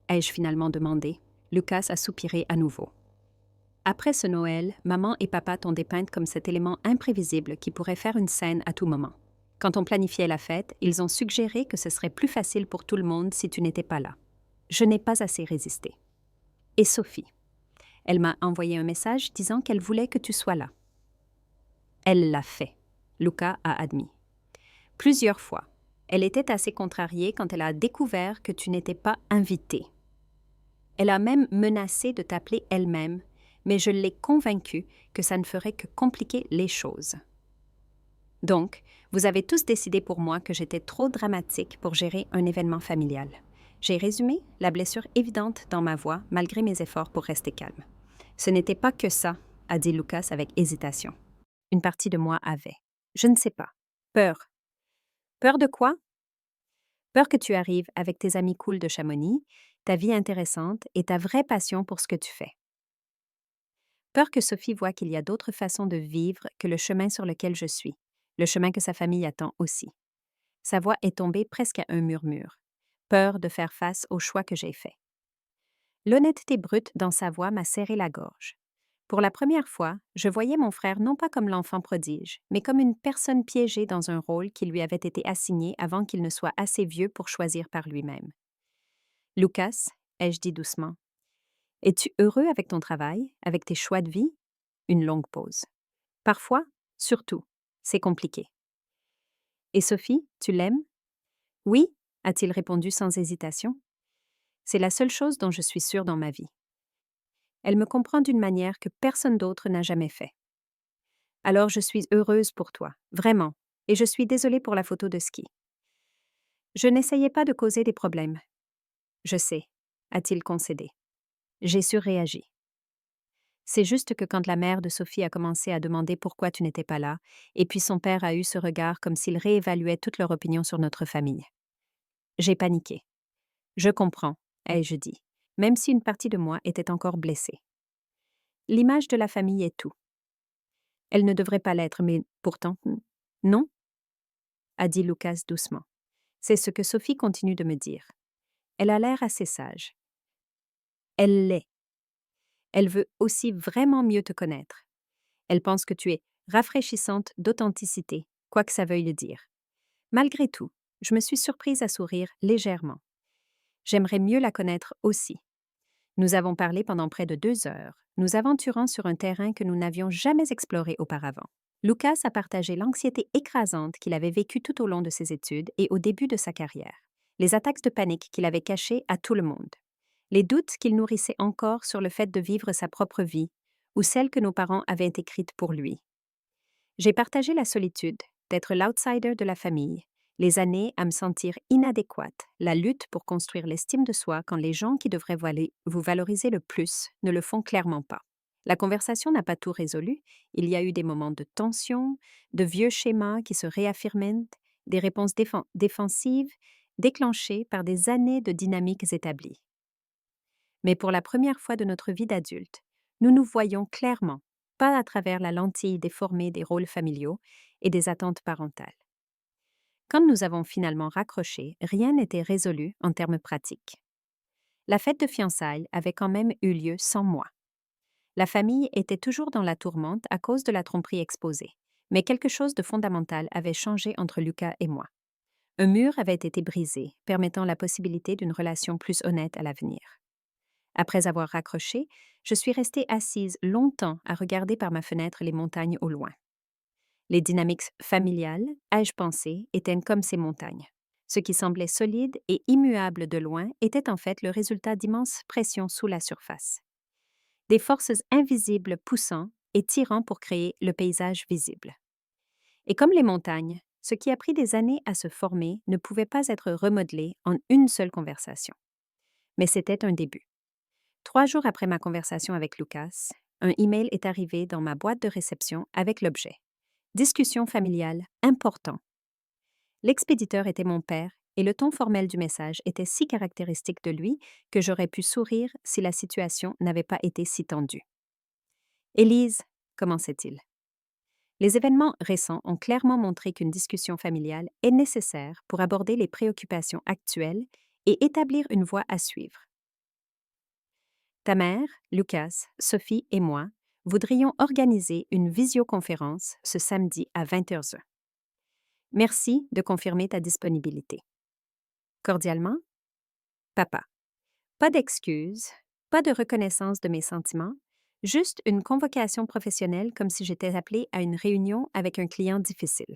Ai-je finalement demandé. Lucas a soupiré à nouveau. Après ce Noël, maman et papa t'ont dépeinte comme cet élément imprévisible qui pourrait faire une scène à tout moment. Quand on planifiait la fête, ils ont suggéré que ce serait plus facile pour tout le monde si tu n'étais pas là. Je n'ai pas assez résisté. Et Sophie? Elle m'a envoyé un message disant qu'elle voulait que tu sois là. Elle l'a fait, Lucas a admis. Plusieurs fois. Elle était assez contrariée quand elle a découvert que tu n'étais pas invité. Elle a même menacé de t'appeler elle-même, mais je l'ai convaincue que ça ne ferait que compliquer les choses. Donc, vous avez tous décidé pour moi que j'étais trop dramatique pour gérer un événement familial. J'ai résumé la blessure évidente dans ma voix malgré mes efforts pour rester calme. Ce n'était pas que ça, a dit Lucas avec hésitation. Une partie de moi avait. Je ne sais pas. Peur. Peur de quoi? Peur que tu arrives avec tes amis cool de Chamonix, ta vie intéressante et ta vraie passion pour ce que tu fais. Peur que Sophie voie qu'il y a d'autres façons de vivre que le chemin sur lequel je suis, le chemin que sa famille attend aussi. Sa voix est tombée presque à un murmure. peur de faire face au choix que j'ai fait. L'honnêteté brute dans sa voix m'a serré la gorge. Pour la première fois, je voyais mon frère non pas comme l'enfant prodige, mais comme une personne piégée dans un rôle qui lui avait été assigné avant qu'il ne soit assez vieux pour choisir par lui-même. Lucas, ai-je dit doucement, es-tu heureux avec ton travail, avec tes choix de vie? Une longue pause. Parfois, surtout, c'est compliqué. Et Sophie, tu l'aimes? Oui, a-t-il répondu sans hésitation. C'est la seule chose dont je suis sûre dans ma vie. Elle me comprend d'une manière que personne d'autre n'a jamais fait. Alors je suis heureuse pour toi, vraiment, et je suis désolée pour la photo de ski. Je n'essayais pas de causer des problèmes. Je sais, a-t-il concédé. J'ai surréagi. C'est juste que quand la mère de Sophie a commencé à demander pourquoi tu n'étais pas là, et puis son père a eu ce regard comme s'il réévaluait toute leur opinion sur notre famille. J'ai paniqué. Je comprends, ai-je dit, même si une partie de moi était encore blessée. L'image de la famille est tout. Elle ne devrait pas l'être, mais pourtant, non, a dit Lucas doucement. C'est ce que Sophie continue de me dire. Elle a l'air assez sage. Elle l'est. Elle veut aussi vraiment mieux te connaître. Elle pense que tu es rafraîchissante d'authenticité, quoi que ça veuille le dire. Malgré tout, je me suis surprise à sourire légèrement. J'aimerais mieux la connaître aussi. Nous avons parlé pendant près de 2 heures, nous aventurant sur un terrain que nous n'avions jamais exploré auparavant. Lucas a partagé l'anxiété écrasante qu'il avait vécue tout au long de ses études et au début de sa carrière, les attaques de panique qu'il avait cachées à tout le monde, les doutes qu'il nourrissait encore sur le fait de vivre sa propre vie ou celle que nos parents avaient écrite pour lui. J'ai partagé la solitude, d'être l'outsider de la famille, les années à me sentir inadéquate, la lutte pour construire l'estime de soi quand les gens qui devraient vous valoriser le plus ne le font clairement pas. La conversation n'a pas tout résolu, il y a eu des moments de tension, de vieux schémas qui se réaffirment, des réponses défensives déclenchées par des années de dynamiques établies. Mais pour la première fois de notre vie d'adulte, nous nous voyons clairement, pas à travers la lentille déformée des rôles familiaux et des attentes parentales. Quand nous avons finalement raccroché, rien n'était résolu en termes pratiques. La fête de fiançailles avait quand même eu lieu sans moi. La famille était toujours dans la tourmente à cause de la tromperie exposée, mais quelque chose de fondamental avait changé entre Lucas et moi. Un mur avait été brisé, permettant la possibilité d'une relation plus honnête à l'avenir. Après avoir raccroché, je suis restée assise longtemps à regarder par ma fenêtre les montagnes au loin. Les dynamiques familiales, ai-je pensé, étaient comme ces montagnes. Ce qui semblait solide et immuable de loin était en fait le résultat d'immenses pressions sous la surface. Des forces invisibles poussant et tirant pour créer le paysage visible. Et comme les montagnes, ce qui a pris des années à se former ne pouvait pas être remodelé en une seule conversation. Mais c'était un début. 3 jours après ma conversation avec Lucas, un email est arrivé dans ma boîte de réception avec l'objet « Discussion familiale important ». L'expéditeur était mon père et le ton formel du message était si caractéristique de lui que j'aurais pu sourire si la situation n'avait pas été si tendue. « Élise », commençait-il. Les événements récents ont clairement montré qu'une discussion familiale est nécessaire pour aborder les préoccupations actuelles et établir une voie à suivre. Ta mère, Lucas, Sophie et moi voudrions organiser une visioconférence ce samedi à 20h01. Merci de confirmer ta disponibilité. Cordialement, Papa. Pas d'excuses, pas de reconnaissance de mes sentiments, juste une convocation professionnelle comme si j'étais appelée à une réunion avec un client difficile.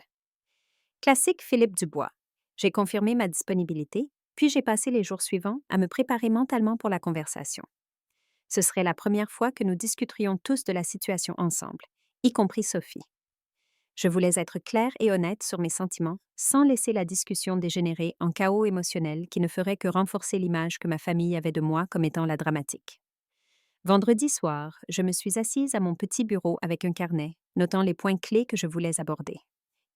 Classique Philippe Dubois. J'ai confirmé ma disponibilité, puis j'ai passé les jours suivants à me préparer mentalement pour la conversation. Ce serait la première fois que nous discuterions tous de la situation ensemble, y compris Sophie. Je voulais être claire et honnête sur mes sentiments, sans laisser la discussion dégénérer en chaos émotionnel qui ne ferait que renforcer l'image que ma famille avait de moi comme étant la dramatique. Vendredi soir, je me suis assise à mon petit bureau avec un carnet, notant les points clés que je voulais aborder.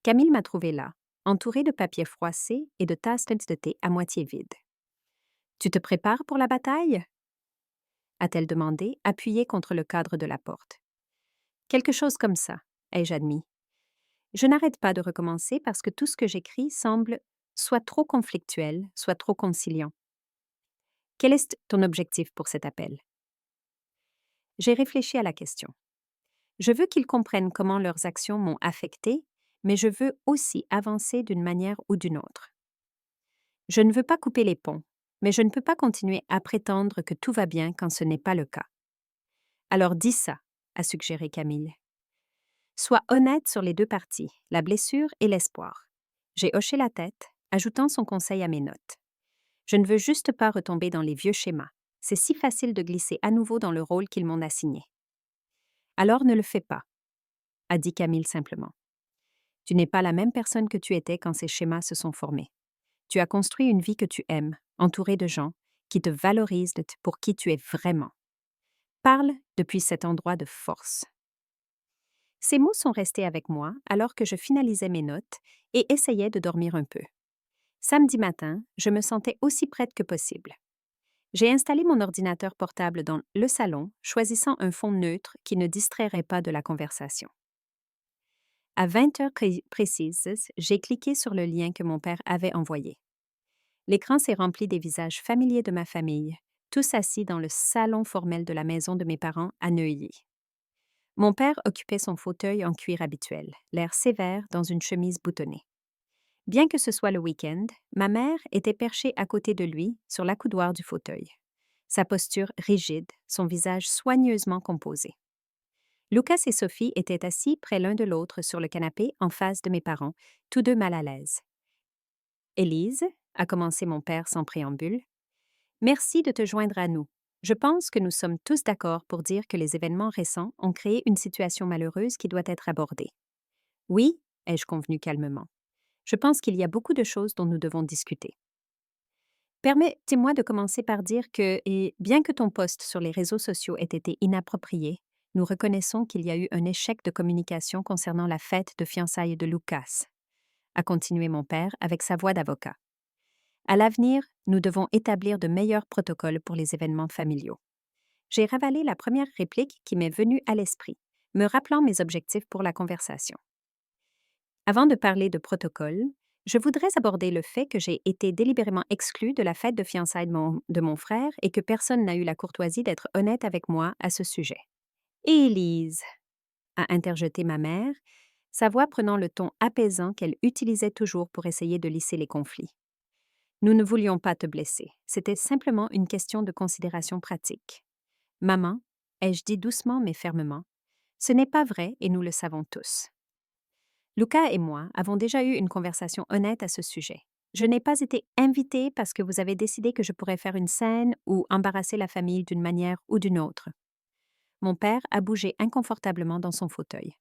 Camille m'a trouvée là, entourée de papier froissé et de tasses de thé à moitié vides. « Tu te prépares pour la bataille ?» a-t-elle demandé, appuyée contre le cadre de la porte. « Quelque chose comme ça, ai-je admis. Je n'arrête pas de recommencer parce que tout ce que j'écris semble soit trop conflictuel, soit trop conciliant. Quel est ton objectif pour cet appel? J'ai réfléchi à la question. Je veux qu'ils comprennent comment leurs actions m'ont affecté, mais je veux aussi avancer d'une manière ou d'une autre. Je ne veux pas couper les ponts, mais je ne peux pas continuer à prétendre que tout va bien quand ce n'est pas le cas. Alors dis ça, a suggéré Camille. Sois honnête sur les deux parties, la blessure et l'espoir. J'ai hoché la tête, ajoutant son conseil à mes notes. Je ne veux juste pas retomber dans les vieux schémas. C'est si facile de glisser à nouveau dans le rôle qu'ils m'ont assigné. Alors ne le fais pas, a dit Camille simplement. Tu n'es pas la même personne que tu étais quand ces schémas se sont formés. Tu as construit une vie que tu aimes, entourée de gens qui te valorisent pour qui tu es vraiment. Parle depuis cet endroit de force. Ces mots sont restés avec moi alors que je finalisais mes notes et essayais de dormir un peu. Samedi matin, je me sentais aussi prête que possible. J'ai installé mon ordinateur portable dans le salon, choisissant un fond neutre qui ne distrairait pas de la conversation. À 20 heures précises, j'ai cliqué sur le lien que mon père avait envoyé. L'écran s'est rempli des visages familiers de ma famille, tous assis dans le salon formel de la maison de mes parents à Neuilly. Mon père occupait son fauteuil en cuir habituel, l'air sévère dans une chemise boutonnée. Bien que ce soit le week-end, ma mère était perchée à côté de lui, sur l'accoudoir du fauteuil. Sa posture rigide, son visage soigneusement composé. Lucas et Sophie étaient assis près l'un de l'autre sur le canapé en face de mes parents, tous deux mal à l'aise. « Élise, a commencé mon père sans préambule, merci de te joindre à nous. Je pense que nous sommes tous d'accord pour dire que les événements récents ont créé une situation malheureuse qui doit être abordée. Oui, ai-je convenu calmement. Je pense qu'il y a beaucoup de choses dont nous devons discuter. Permettez-moi de commencer par dire que, et bien que ton post sur les réseaux sociaux ait été inapproprié, nous reconnaissons qu'il y a eu un échec de communication concernant la fête de fiançailles de Lucas, a continué mon père avec sa voix d'avocat. À l'avenir, nous devons établir de meilleurs protocoles pour les événements familiaux. J'ai ravalé la première réplique qui m'est venue à l'esprit, me rappelant mes objectifs pour la conversation. Avant de parler de protocole, je voudrais aborder le fait que j'ai été délibérément exclue de la fête de fiançailles de mon frère et que personne n'a eu la courtoisie d'être honnête avec moi à ce sujet. « Élise !» a interjeté ma mère, sa voix prenant le ton apaisant qu'elle utilisait toujours pour essayer de lisser les conflits. Nous ne voulions pas te blesser, c'était simplement une question de considération pratique. Maman, ai-je dit doucement mais fermement, ce n'est pas vrai et nous le savons tous. Lucas et moi avons déjà eu une conversation honnête à ce sujet. Je n'ai pas été invitée parce que vous avez décidé que je pourrais faire une scène ou embarrasser la famille d'une manière ou d'une autre. Mon père a bougé inconfortablement dans son fauteuil.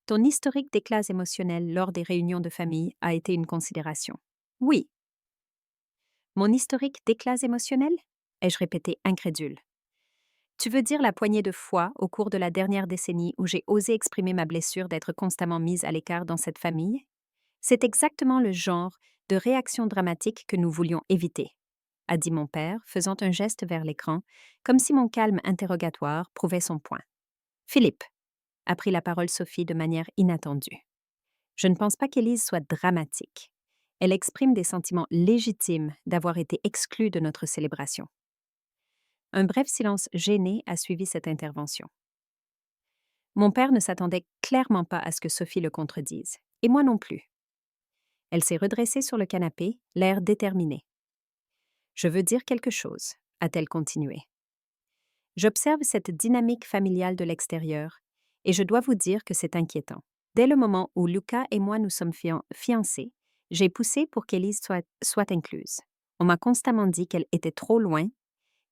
Ton historique d'éclats émotionnels lors des réunions de famille a été une considération. Oui. Mon historique d'éclats émotionnels? Ai-je répété incrédule. Tu veux dire la poignée de fois au cours de la dernière décennie où j'ai osé exprimer ma blessure d'être constamment mise à l'écart dans cette famille? C'est exactement le genre de réaction dramatique que nous voulions éviter, a dit mon père, faisant un geste vers l'écran, comme si mon calme interrogatoire prouvait son point. Philippe, a pris la parole Sophie de manière inattendue. Je ne pense pas qu'Élise soit dramatique. Elle exprime des sentiments légitimes d'avoir été exclue de notre célébration. Un bref silence gêné a suivi cette intervention. Mon père ne s'attendait clairement pas à ce que Sophie le contredise, et moi non plus. Elle s'est redressée sur le canapé, l'air déterminé. « Je veux dire quelque chose », a-t-elle continué. « J'observe cette dynamique familiale de l'extérieur, et je dois vous dire que c'est inquiétant. Dès le moment où Lucas et moi nous sommes fiancés, j'ai poussé pour qu'Élise soit incluse. On m'a constamment dit qu'elle était trop loin,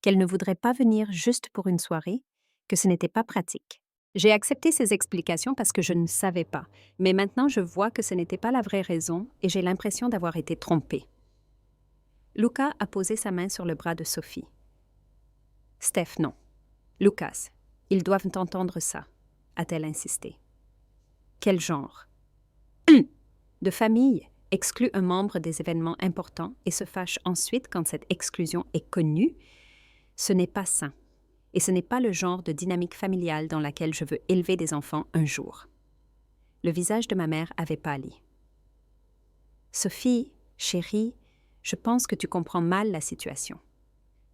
qu'elle ne voudrait pas venir juste pour une soirée, que ce n'était pas pratique. J'ai accepté ces explications parce que je ne savais pas, mais maintenant je vois que ce n'était pas la vraie raison et j'ai l'impression d'avoir été trompée. » Lucas a posé sa main sur le bras de Sophie. « Steph, non. Lucas, ils doivent entendre ça, » a-t-elle insisté. « Quel genre? » De famille exclut un membre des événements importants et se fâche ensuite quand cette exclusion est connue. Ce n'est pas sain. Et ce n'est pas le genre de dynamique familiale dans laquelle je veux élever des enfants un jour. Le visage de ma mère avait pâli. « Sophie, Chérie, je pense que tu comprends mal la situation.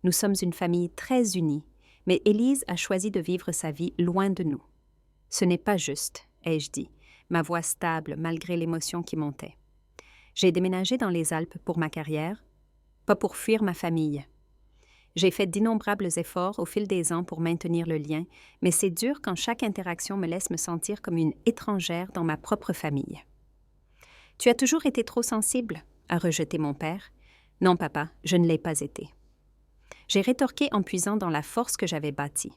Nous sommes une famille très unie, mais Élise a choisi de vivre sa vie loin de nous. Ce n'est pas juste, ai-je dit, ma voix stable malgré l'émotion qui montait. J'ai déménagé dans les Alpes pour ma carrière, pas pour fuir ma famille. J'ai fait d'innombrables efforts au fil des ans pour maintenir le lien, mais c'est dur quand chaque interaction me laisse me sentir comme une étrangère dans ma propre famille. « Tu as toujours été trop sensible ?» a rejeté mon père. « Non, papa, je ne l'ai pas été. » J'ai rétorqué en puisant dans la force que j'avais bâtie.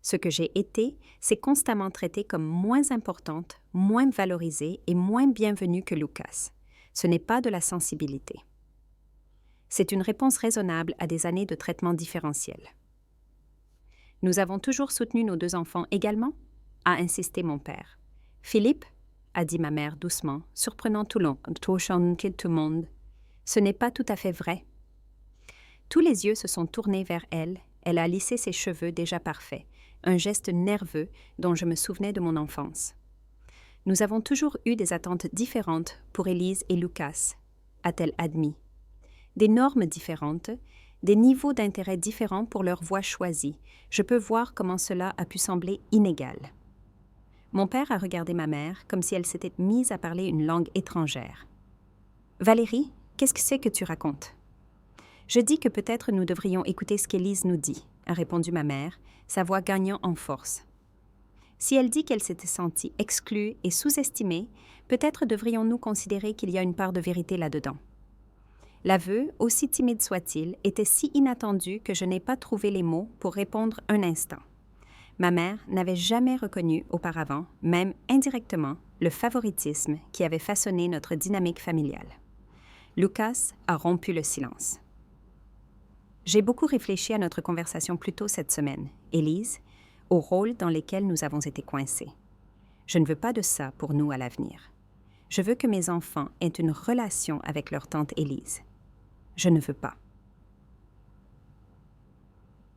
Ce que j'ai été, c'est constamment traité comme moins importante, moins valorisée et moins bienvenue que Lucas. Ce n'est pas de la sensibilité. C'est une réponse raisonnable à des années de traitement différentiel. « Nous avons toujours soutenu nos 2 enfants également ?» a insisté mon père. « Philippe ?» a dit ma mère doucement, surprenant tout le monde. « Ce n'est pas tout à fait vrai. » Tous les yeux se sont tournés vers elle. Elle a lissé ses cheveux déjà parfaits, un geste nerveux dont je me souvenais de mon enfance. « Nous avons toujours eu des attentes différentes pour Élise et Lucas, a-t-elle admis. Des normes différentes, des niveaux d'intérêt différents pour leur voie choisie. Je peux voir comment cela a pu sembler inégal. » Mon père a regardé ma mère comme si elle s'était mise à parler une langue étrangère. « Valérie, qu'est-ce que c'est que tu racontes? » « Je dis que peut-être nous devrions écouter ce qu'Élise nous dit, » a répondu ma mère, sa voix gagnant en force. « Si elle dit qu'elle s'était sentie exclue et sous-estimée, peut-être devrions-nous considérer qu'il y a une part de vérité là-dedans. » L'aveu, aussi timide soit-il, était si inattendu que je n'ai pas trouvé les mots pour répondre un instant. Ma mère n'avait jamais reconnu auparavant, même indirectement, le favoritisme qui avait façonné notre dynamique familiale. Lucas a rompu le silence. J'ai beaucoup réfléchi à notre conversation plus tôt cette semaine, Élise, au rôle dans lesquels nous avons été coincés. Je ne veux pas de ça pour nous à l'avenir. Je veux que mes enfants aient une relation avec leur tante Élise. Je ne veux pas.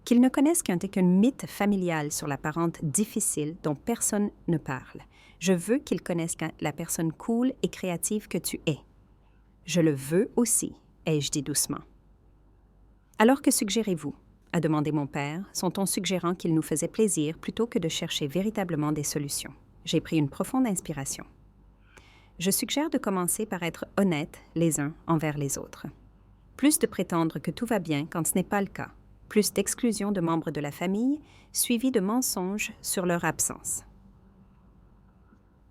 Qu'ils ne connaissent qu'un mythe familial sur la parente difficile dont personne ne parle. Je veux qu'ils connaissent la personne cool et créative que tu es. Je le veux aussi, ai-je dit doucement. Alors que suggérez-vous? A demandé mon père, son ton suggérant qu'il nous faisait plaisir plutôt que de chercher véritablement des solutions. J'ai pris une profonde inspiration. Je suggère de commencer par être honnêtes les uns envers les autres. Plus de prétendre que tout va bien quand ce n'est pas le cas. Plus d'exclusion de membres de la famille, suivi de mensonges sur leur absence.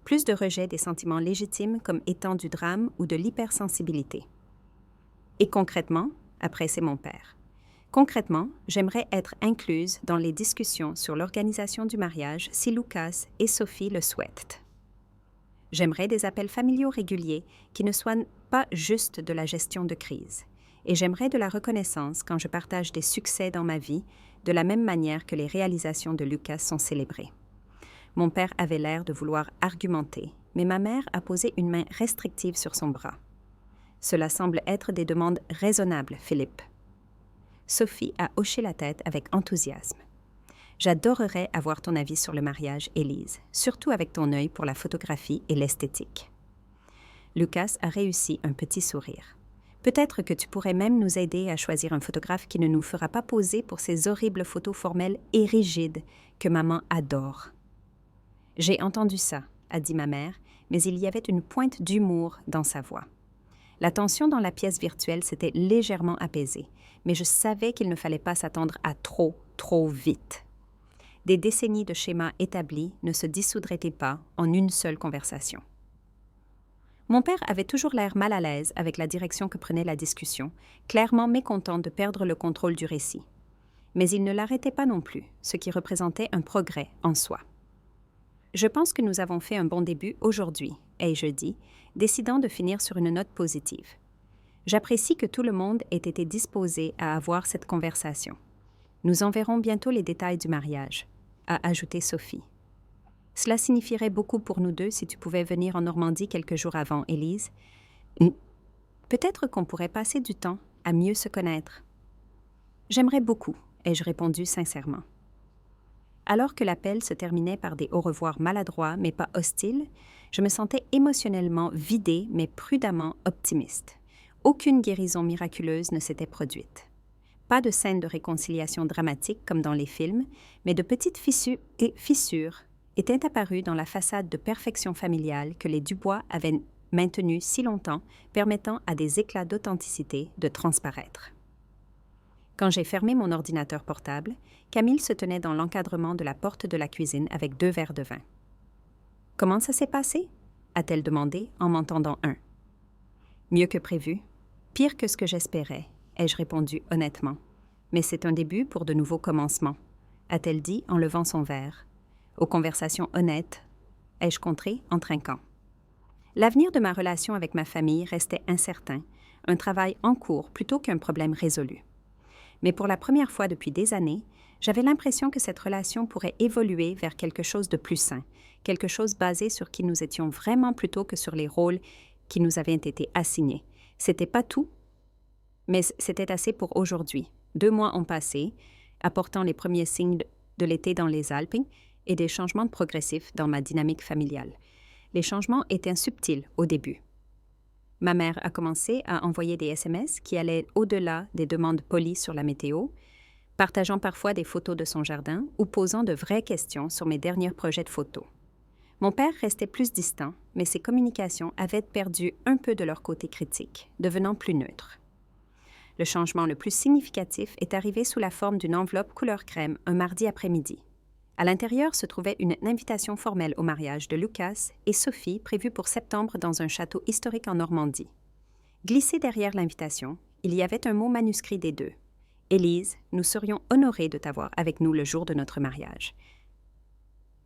Plus de rejet des sentiments légitimes comme étant du drame ou de l'hypersensibilité. Et concrètement, après c'est mon père. Concrètement, j'aimerais être incluse dans les discussions sur l'organisation du mariage si Lucas et Sophie le souhaitent. J'aimerais des appels familiaux réguliers qui ne soient pas juste de la gestion de crise. Et j'aimerais de la reconnaissance quand je partage des succès dans ma vie, de la même manière que les réalisations de Lucas sont célébrées. Mon père avait l'air de vouloir argumenter, mais ma mère a posé une main restrictive sur son bras. Cela semble être des demandes raisonnables, Philippe. Sophie a hoché la tête avec enthousiasme. J'adorerais avoir ton avis sur le mariage, Élise, surtout avec ton œil pour la photographie et l'esthétique. Lucas a réussi un petit sourire. Peut-être que tu pourrais même nous aider à choisir un photographe qui ne nous fera pas poser pour ces horribles photos formelles et rigides que maman adore. J'ai entendu ça, a dit ma mère, mais il y avait une pointe d'humour dans sa voix. La tension dans la pièce virtuelle s'était légèrement apaisée, mais je savais qu'il ne fallait pas s'attendre à trop vite. Des décennies de schémas établis ne se dissoudraient pas en une seule conversation. Mon père avait toujours l'air mal à l'aise avec la direction que prenait la discussion, clairement mécontent de perdre le contrôle du récit. Mais il ne l'arrêtait pas non plus, ce qui représentait un progrès en soi. Je pense que nous avons fait un bon début aujourd'hui, ai-je dit, décidant de finir sur une note positive. J'apprécie que tout le monde ait été disposé à avoir cette conversation. Nous enverrons bientôt les détails du mariage, a ajouté Sophie. Cela signifierait beaucoup pour nous deux si tu pouvais venir en Normandie quelques jours avant, Élise. Peut-être qu'on pourrait passer du temps à mieux se connaître. J'aimerais beaucoup, ai-je répondu sincèrement. Alors que l'appel se terminait par des au revoir maladroits mais pas hostiles, je me sentais émotionnellement vidée mais prudemment optimiste. Aucune guérison miraculeuse ne s'était produite. Pas de scène de réconciliation dramatique comme dans les films, mais de petites fissures étaient apparues dans la façade de perfection familiale que les Dubois avaient maintenue si longtemps, permettant à des éclats d'authenticité de transparaître. Quand j'ai fermé mon ordinateur portable, Camille se tenait dans l'encadrement de la porte de la cuisine avec 2 verres de vin. « Comment ça s'est passé ?» a-t-elle demandé en m'en tendant un. « Mieux que prévu, pire que ce que j'espérais, » ai-je répondu honnêtement. « Mais c'est un début pour de nouveaux commencements, » a-t-elle dit en levant son verre. Aux conversations honnêtes, ai-je contré en trinquant. L'avenir de ma relation avec ma famille restait incertain, un travail en cours plutôt qu'un problème résolu. Mais pour la première fois depuis des années, j'avais l'impression que cette relation pourrait évoluer vers quelque chose de plus sain, quelque chose basé sur qui nous étions vraiment plutôt que sur les rôles qui nous avaient été assignés. C'était pas tout, mais c'était assez pour aujourd'hui. 2 mois ont passé, apportant les premiers signes de l'été dans les Alpes et des changements progressifs dans ma dynamique familiale. Les changements étaient subtils au début. Ma mère a commencé à envoyer des SMS qui allaient au-delà des demandes polies sur la météo, partageant parfois des photos de son jardin ou posant de vraies questions sur mes derniers projets de photos. Mon père restait plus distant, mais ses communications avaient perdu un peu de leur côté critique, devenant plus neutres. Le changement le plus significatif est arrivé sous la forme d'une enveloppe couleur crème un mardi après-midi. À l'intérieur se trouvait une invitation formelle au mariage de Lucas et Sophie prévue pour septembre dans un château historique en Normandie. Glissé derrière l'invitation, il y avait un mot manuscrit des 2. « Élise, nous serions honorés de t'avoir avec nous le jour de notre mariage. »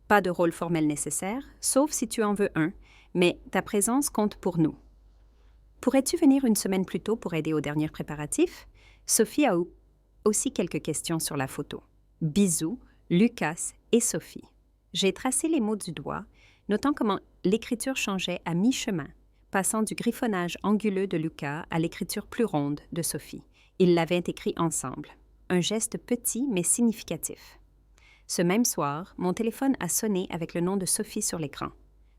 Pas de rôle formel nécessaire, sauf si tu en veux un, mais ta présence compte pour nous. Pourrais-tu venir une semaine plus tôt pour aider aux derniers préparatifs? Sophie a aussi quelques questions sur la photo. Bisous, Lucas et Sophie. J'ai tracé les mots du doigt, notant comment l'écriture changeait à mi-chemin, passant du griffonnage anguleux de Lucas à l'écriture plus ronde de Sophie. Ils l'avaient écrit ensemble. Un geste petit mais significatif. Ce même soir, mon téléphone a sonné avec le nom de Sophie sur l'écran.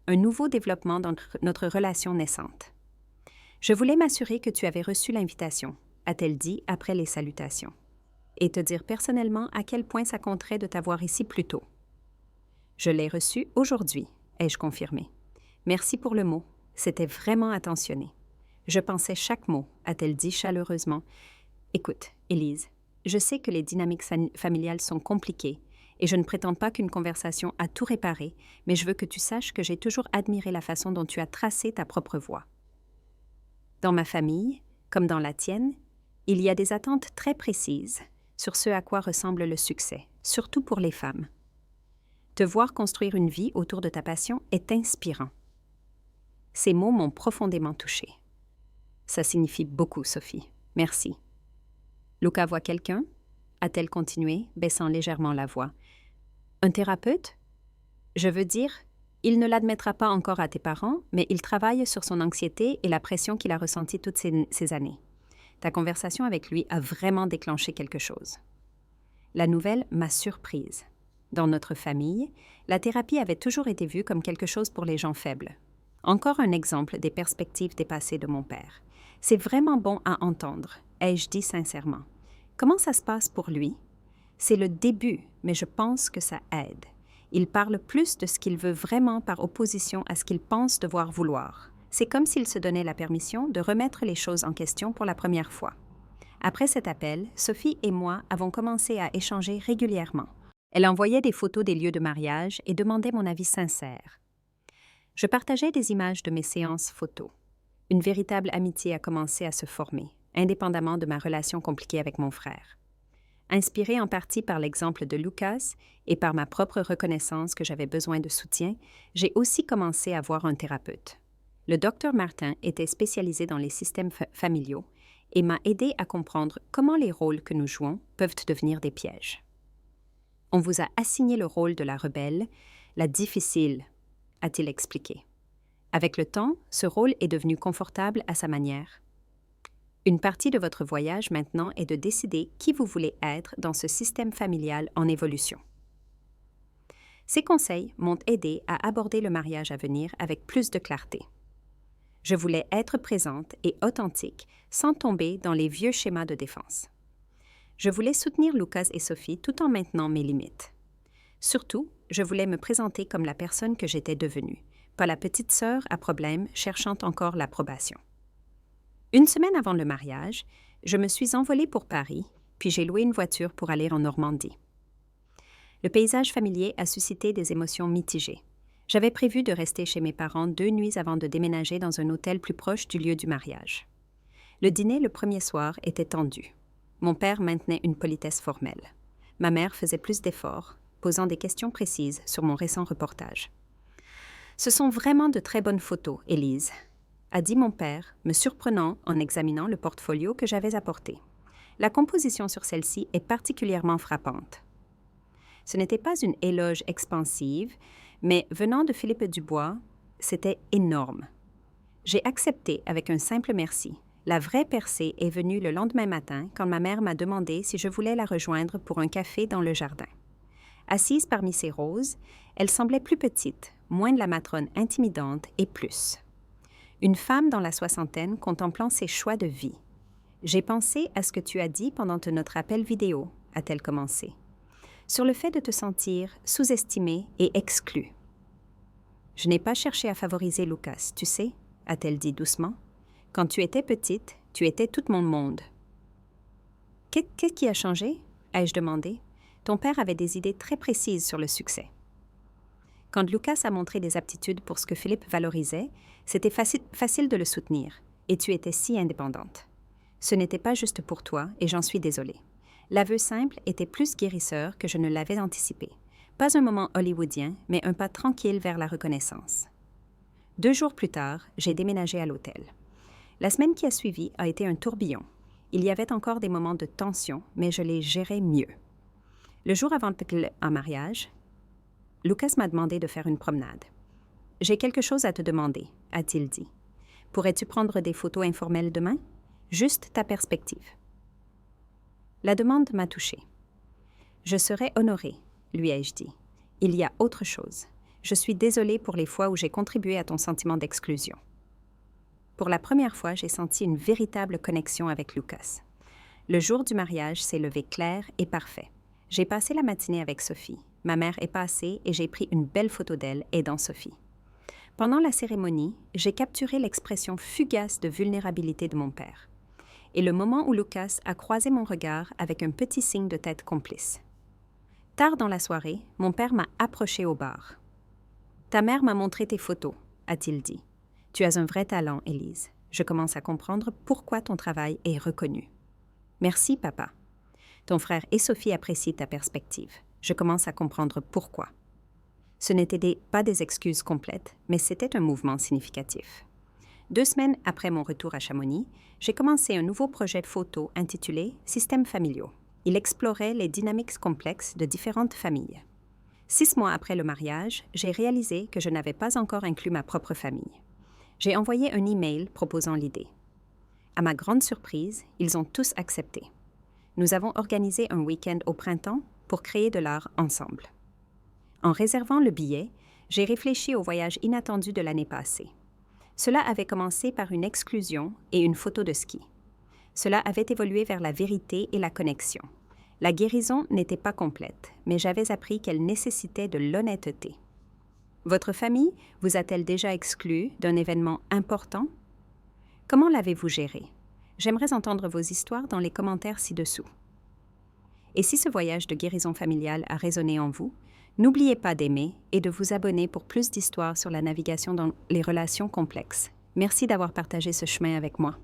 Un nouveau développement dans notre relation naissante. « Je voulais m'assurer que tu avais reçu l'invitation », a-t-elle dit après les salutations. « Et te dire personnellement à quel point ça compterait de t'avoir ici plus tôt. »« Je l'ai reçu aujourd'hui », ai-je confirmé. « Merci pour le mot. C'était vraiment attentionné. »« Je pensais chaque mot », a-t-elle dit chaleureusement. « Écoute, Élise, je sais que les dynamiques familiales sont compliquées et je ne prétends pas qu'une conversation a tout réparé, mais je veux que tu saches que j'ai toujours admiré la façon dont tu as tracé ta propre voie. Dans ma famille, comme dans la tienne, il y a des attentes très précises sur ce à quoi ressemble le succès, surtout pour les femmes. Te voir construire une vie autour de ta passion est inspirant. Ces mots m'ont profondément touchée. Ça signifie beaucoup, Sophie. Merci. Luca voit quelqu'un? A-t-elle continué, baissant légèrement la voix. Un thérapeute? Je veux dire, il ne l'admettra pas encore à tes parents, mais il travaille sur son anxiété et la pression qu'il a ressentie toutes ces années. Ta conversation avec lui a vraiment déclenché quelque chose. La nouvelle m'a surprise. Dans notre famille, la thérapie avait toujours été vue comme quelque chose pour les gens faibles. Encore un exemple des perspectives dépassées de mon père. C'est vraiment bon à entendre, ai-je dit sincèrement. Comment ça se passe pour lui? C'est le début, mais je pense que ça aide. Il parle plus de ce qu'il veut vraiment par opposition à ce qu'il pense devoir vouloir. C'est comme s'il se donnait la permission de remettre les choses en question pour la première fois. Après cet appel, Sophie et moi avons commencé à échanger régulièrement. Elle envoyait des photos des lieux de mariage et demandait mon avis sincère. Je partageais des images de mes séances photos. Une véritable amitié a commencé à se former, indépendamment de ma relation compliquée avec mon frère. Inspirée en partie par l'exemple de Lucas et par ma propre reconnaissance que j'avais besoin de soutien, j'ai aussi commencé à voir un thérapeute. Le docteur Martin était spécialisé dans les systèmes familiaux et m'a aidé à comprendre comment les rôles que nous jouons peuvent devenir des pièges. On vous a assigné le rôle de la rebelle, la difficile, a-t-il expliqué. Avec le temps, ce rôle est devenu confortable à sa manière. Une partie de votre voyage maintenant est de décider qui vous voulez être dans ce système familial en évolution. Ces conseils m'ont aidé à aborder le mariage à venir avec plus de clarté. Je voulais être présente et authentique sans tomber dans les vieux schémas de défense. Je voulais soutenir Lucas et Sophie tout en maintenant mes limites. Surtout, je voulais me présenter comme la personne que j'étais devenue, pas la petite sœur à problème cherchant encore l'approbation. Une semaine avant le mariage, je me suis envolée pour Paris, puis j'ai loué une voiture pour aller en Normandie. Le paysage familier a suscité des émotions mitigées. J'avais prévu de rester chez mes parents 2 nuits avant de déménager dans un hôtel plus proche du lieu du mariage. Le dîner le premier soir était tendu. Mon père maintenait une politesse formelle. Ma mère faisait plus d'efforts, posant des questions précises sur mon récent reportage. « Ce sont vraiment de très bonnes photos, Élise », a dit mon père, me surprenant en examinant le portfolio que j'avais apporté. La composition sur celle-ci est particulièrement frappante. Ce n'était pas une éloge expansive, mais venant de Philippe Dubois, c'était énorme. J'ai accepté avec un simple merci. La vraie percée est venue le lendemain matin quand ma mère m'a demandé si je voulais la rejoindre pour un café dans le jardin. Assise parmi ses roses, elle semblait plus petite, moins de la matrone intimidante et plus. Une femme dans la soixantaine contemplant ses choix de vie. « J'ai pensé à ce que tu as dit pendant notre appel vidéo », a-t-elle commencé. « Sur le fait de te sentir sous-estimée et exclue. »« Je n'ai pas cherché à favoriser Lucas, tu sais, » a-t-elle dit doucement. « Quand tu étais petite, tu étais tout mon monde. »« Qu'est-ce qui a changé ?» ai-je demandé. Ton père avait des idées très précises sur le succès. Quand Lucas a montré des aptitudes pour ce que Philippe valorisait, c'était facile de le soutenir, et tu étais si indépendante. Ce n'était pas juste pour toi, et j'en suis désolée. L'aveu simple était plus guérisseur que je ne l'avais anticipé. Pas un moment hollywoodien, mais un pas tranquille vers la reconnaissance. 2 jours plus tard, j'ai déménagé à l'hôtel. La semaine qui a suivi a été un tourbillon. Il y avait encore des moments de tension, mais je les gérais mieux. Le jour avant le mariage, Lucas m'a demandé de faire une promenade. « J'ai quelque chose à te demander », a-t-il dit. « Pourrais-tu prendre des photos informelles demain? Juste ta perspective. » La demande m'a touchée. « Je serai honorée », lui ai-je dit. « Il y a autre chose. Je suis désolée pour les fois où j'ai contribué à ton sentiment d'exclusion. » Pour la première fois, j'ai senti une véritable connexion avec Lucas. Le jour du mariage s'est levé clair et parfait. J'ai passé la matinée avec Sophie. Ma mère est passée et j'ai pris une belle photo d'elle aidant Sophie. Pendant la cérémonie, j'ai capturé l'expression fugace de vulnérabilité de mon père. Et le moment où Lucas a croisé mon regard avec un petit signe de tête complice. Tard dans la soirée, mon père m'a approché au bar. « Ta mère m'a montré tes photos », a-t-il dit. « Tu as un vrai talent, Élise. Je commence à comprendre pourquoi ton travail est reconnu. »« Merci, papa. Ton frère et Sophie apprécient ta perspective. Je commence à comprendre pourquoi. » Ce n'étaient pas des excuses complètes, mais c'était un mouvement significatif. 2 semaines après mon retour à Chamonix, j'ai commencé un nouveau projet de photo intitulé « Systèmes familiaux ». Il explorait les dynamiques complexes de différentes familles. 6 mois après le mariage, j'ai réalisé que je n'avais pas encore inclus ma propre famille. J'ai envoyé un email proposant l'idée. À ma grande surprise, ils ont tous accepté. Nous avons organisé un week-end au printemps pour créer de l'art ensemble. En réservant le billet, j'ai réfléchi au voyage inattendu de l'année passée. Cela avait commencé par une exclusion et une photo de ski. Cela avait évolué vers la vérité et la connexion. La guérison n'était pas complète, mais j'avais appris qu'elle nécessitait de l'honnêteté. Votre famille vous a-t-elle déjà exclu d'un événement important? Comment l'avez-vous géré? J'aimerais entendre vos histoires dans les commentaires ci-dessous. Et si ce voyage de guérison familiale a résonné en vous, n'oubliez pas d'aimer et de vous abonner pour plus d'histoires sur la navigation dans les relations complexes. Merci d'avoir partagé ce chemin avec moi.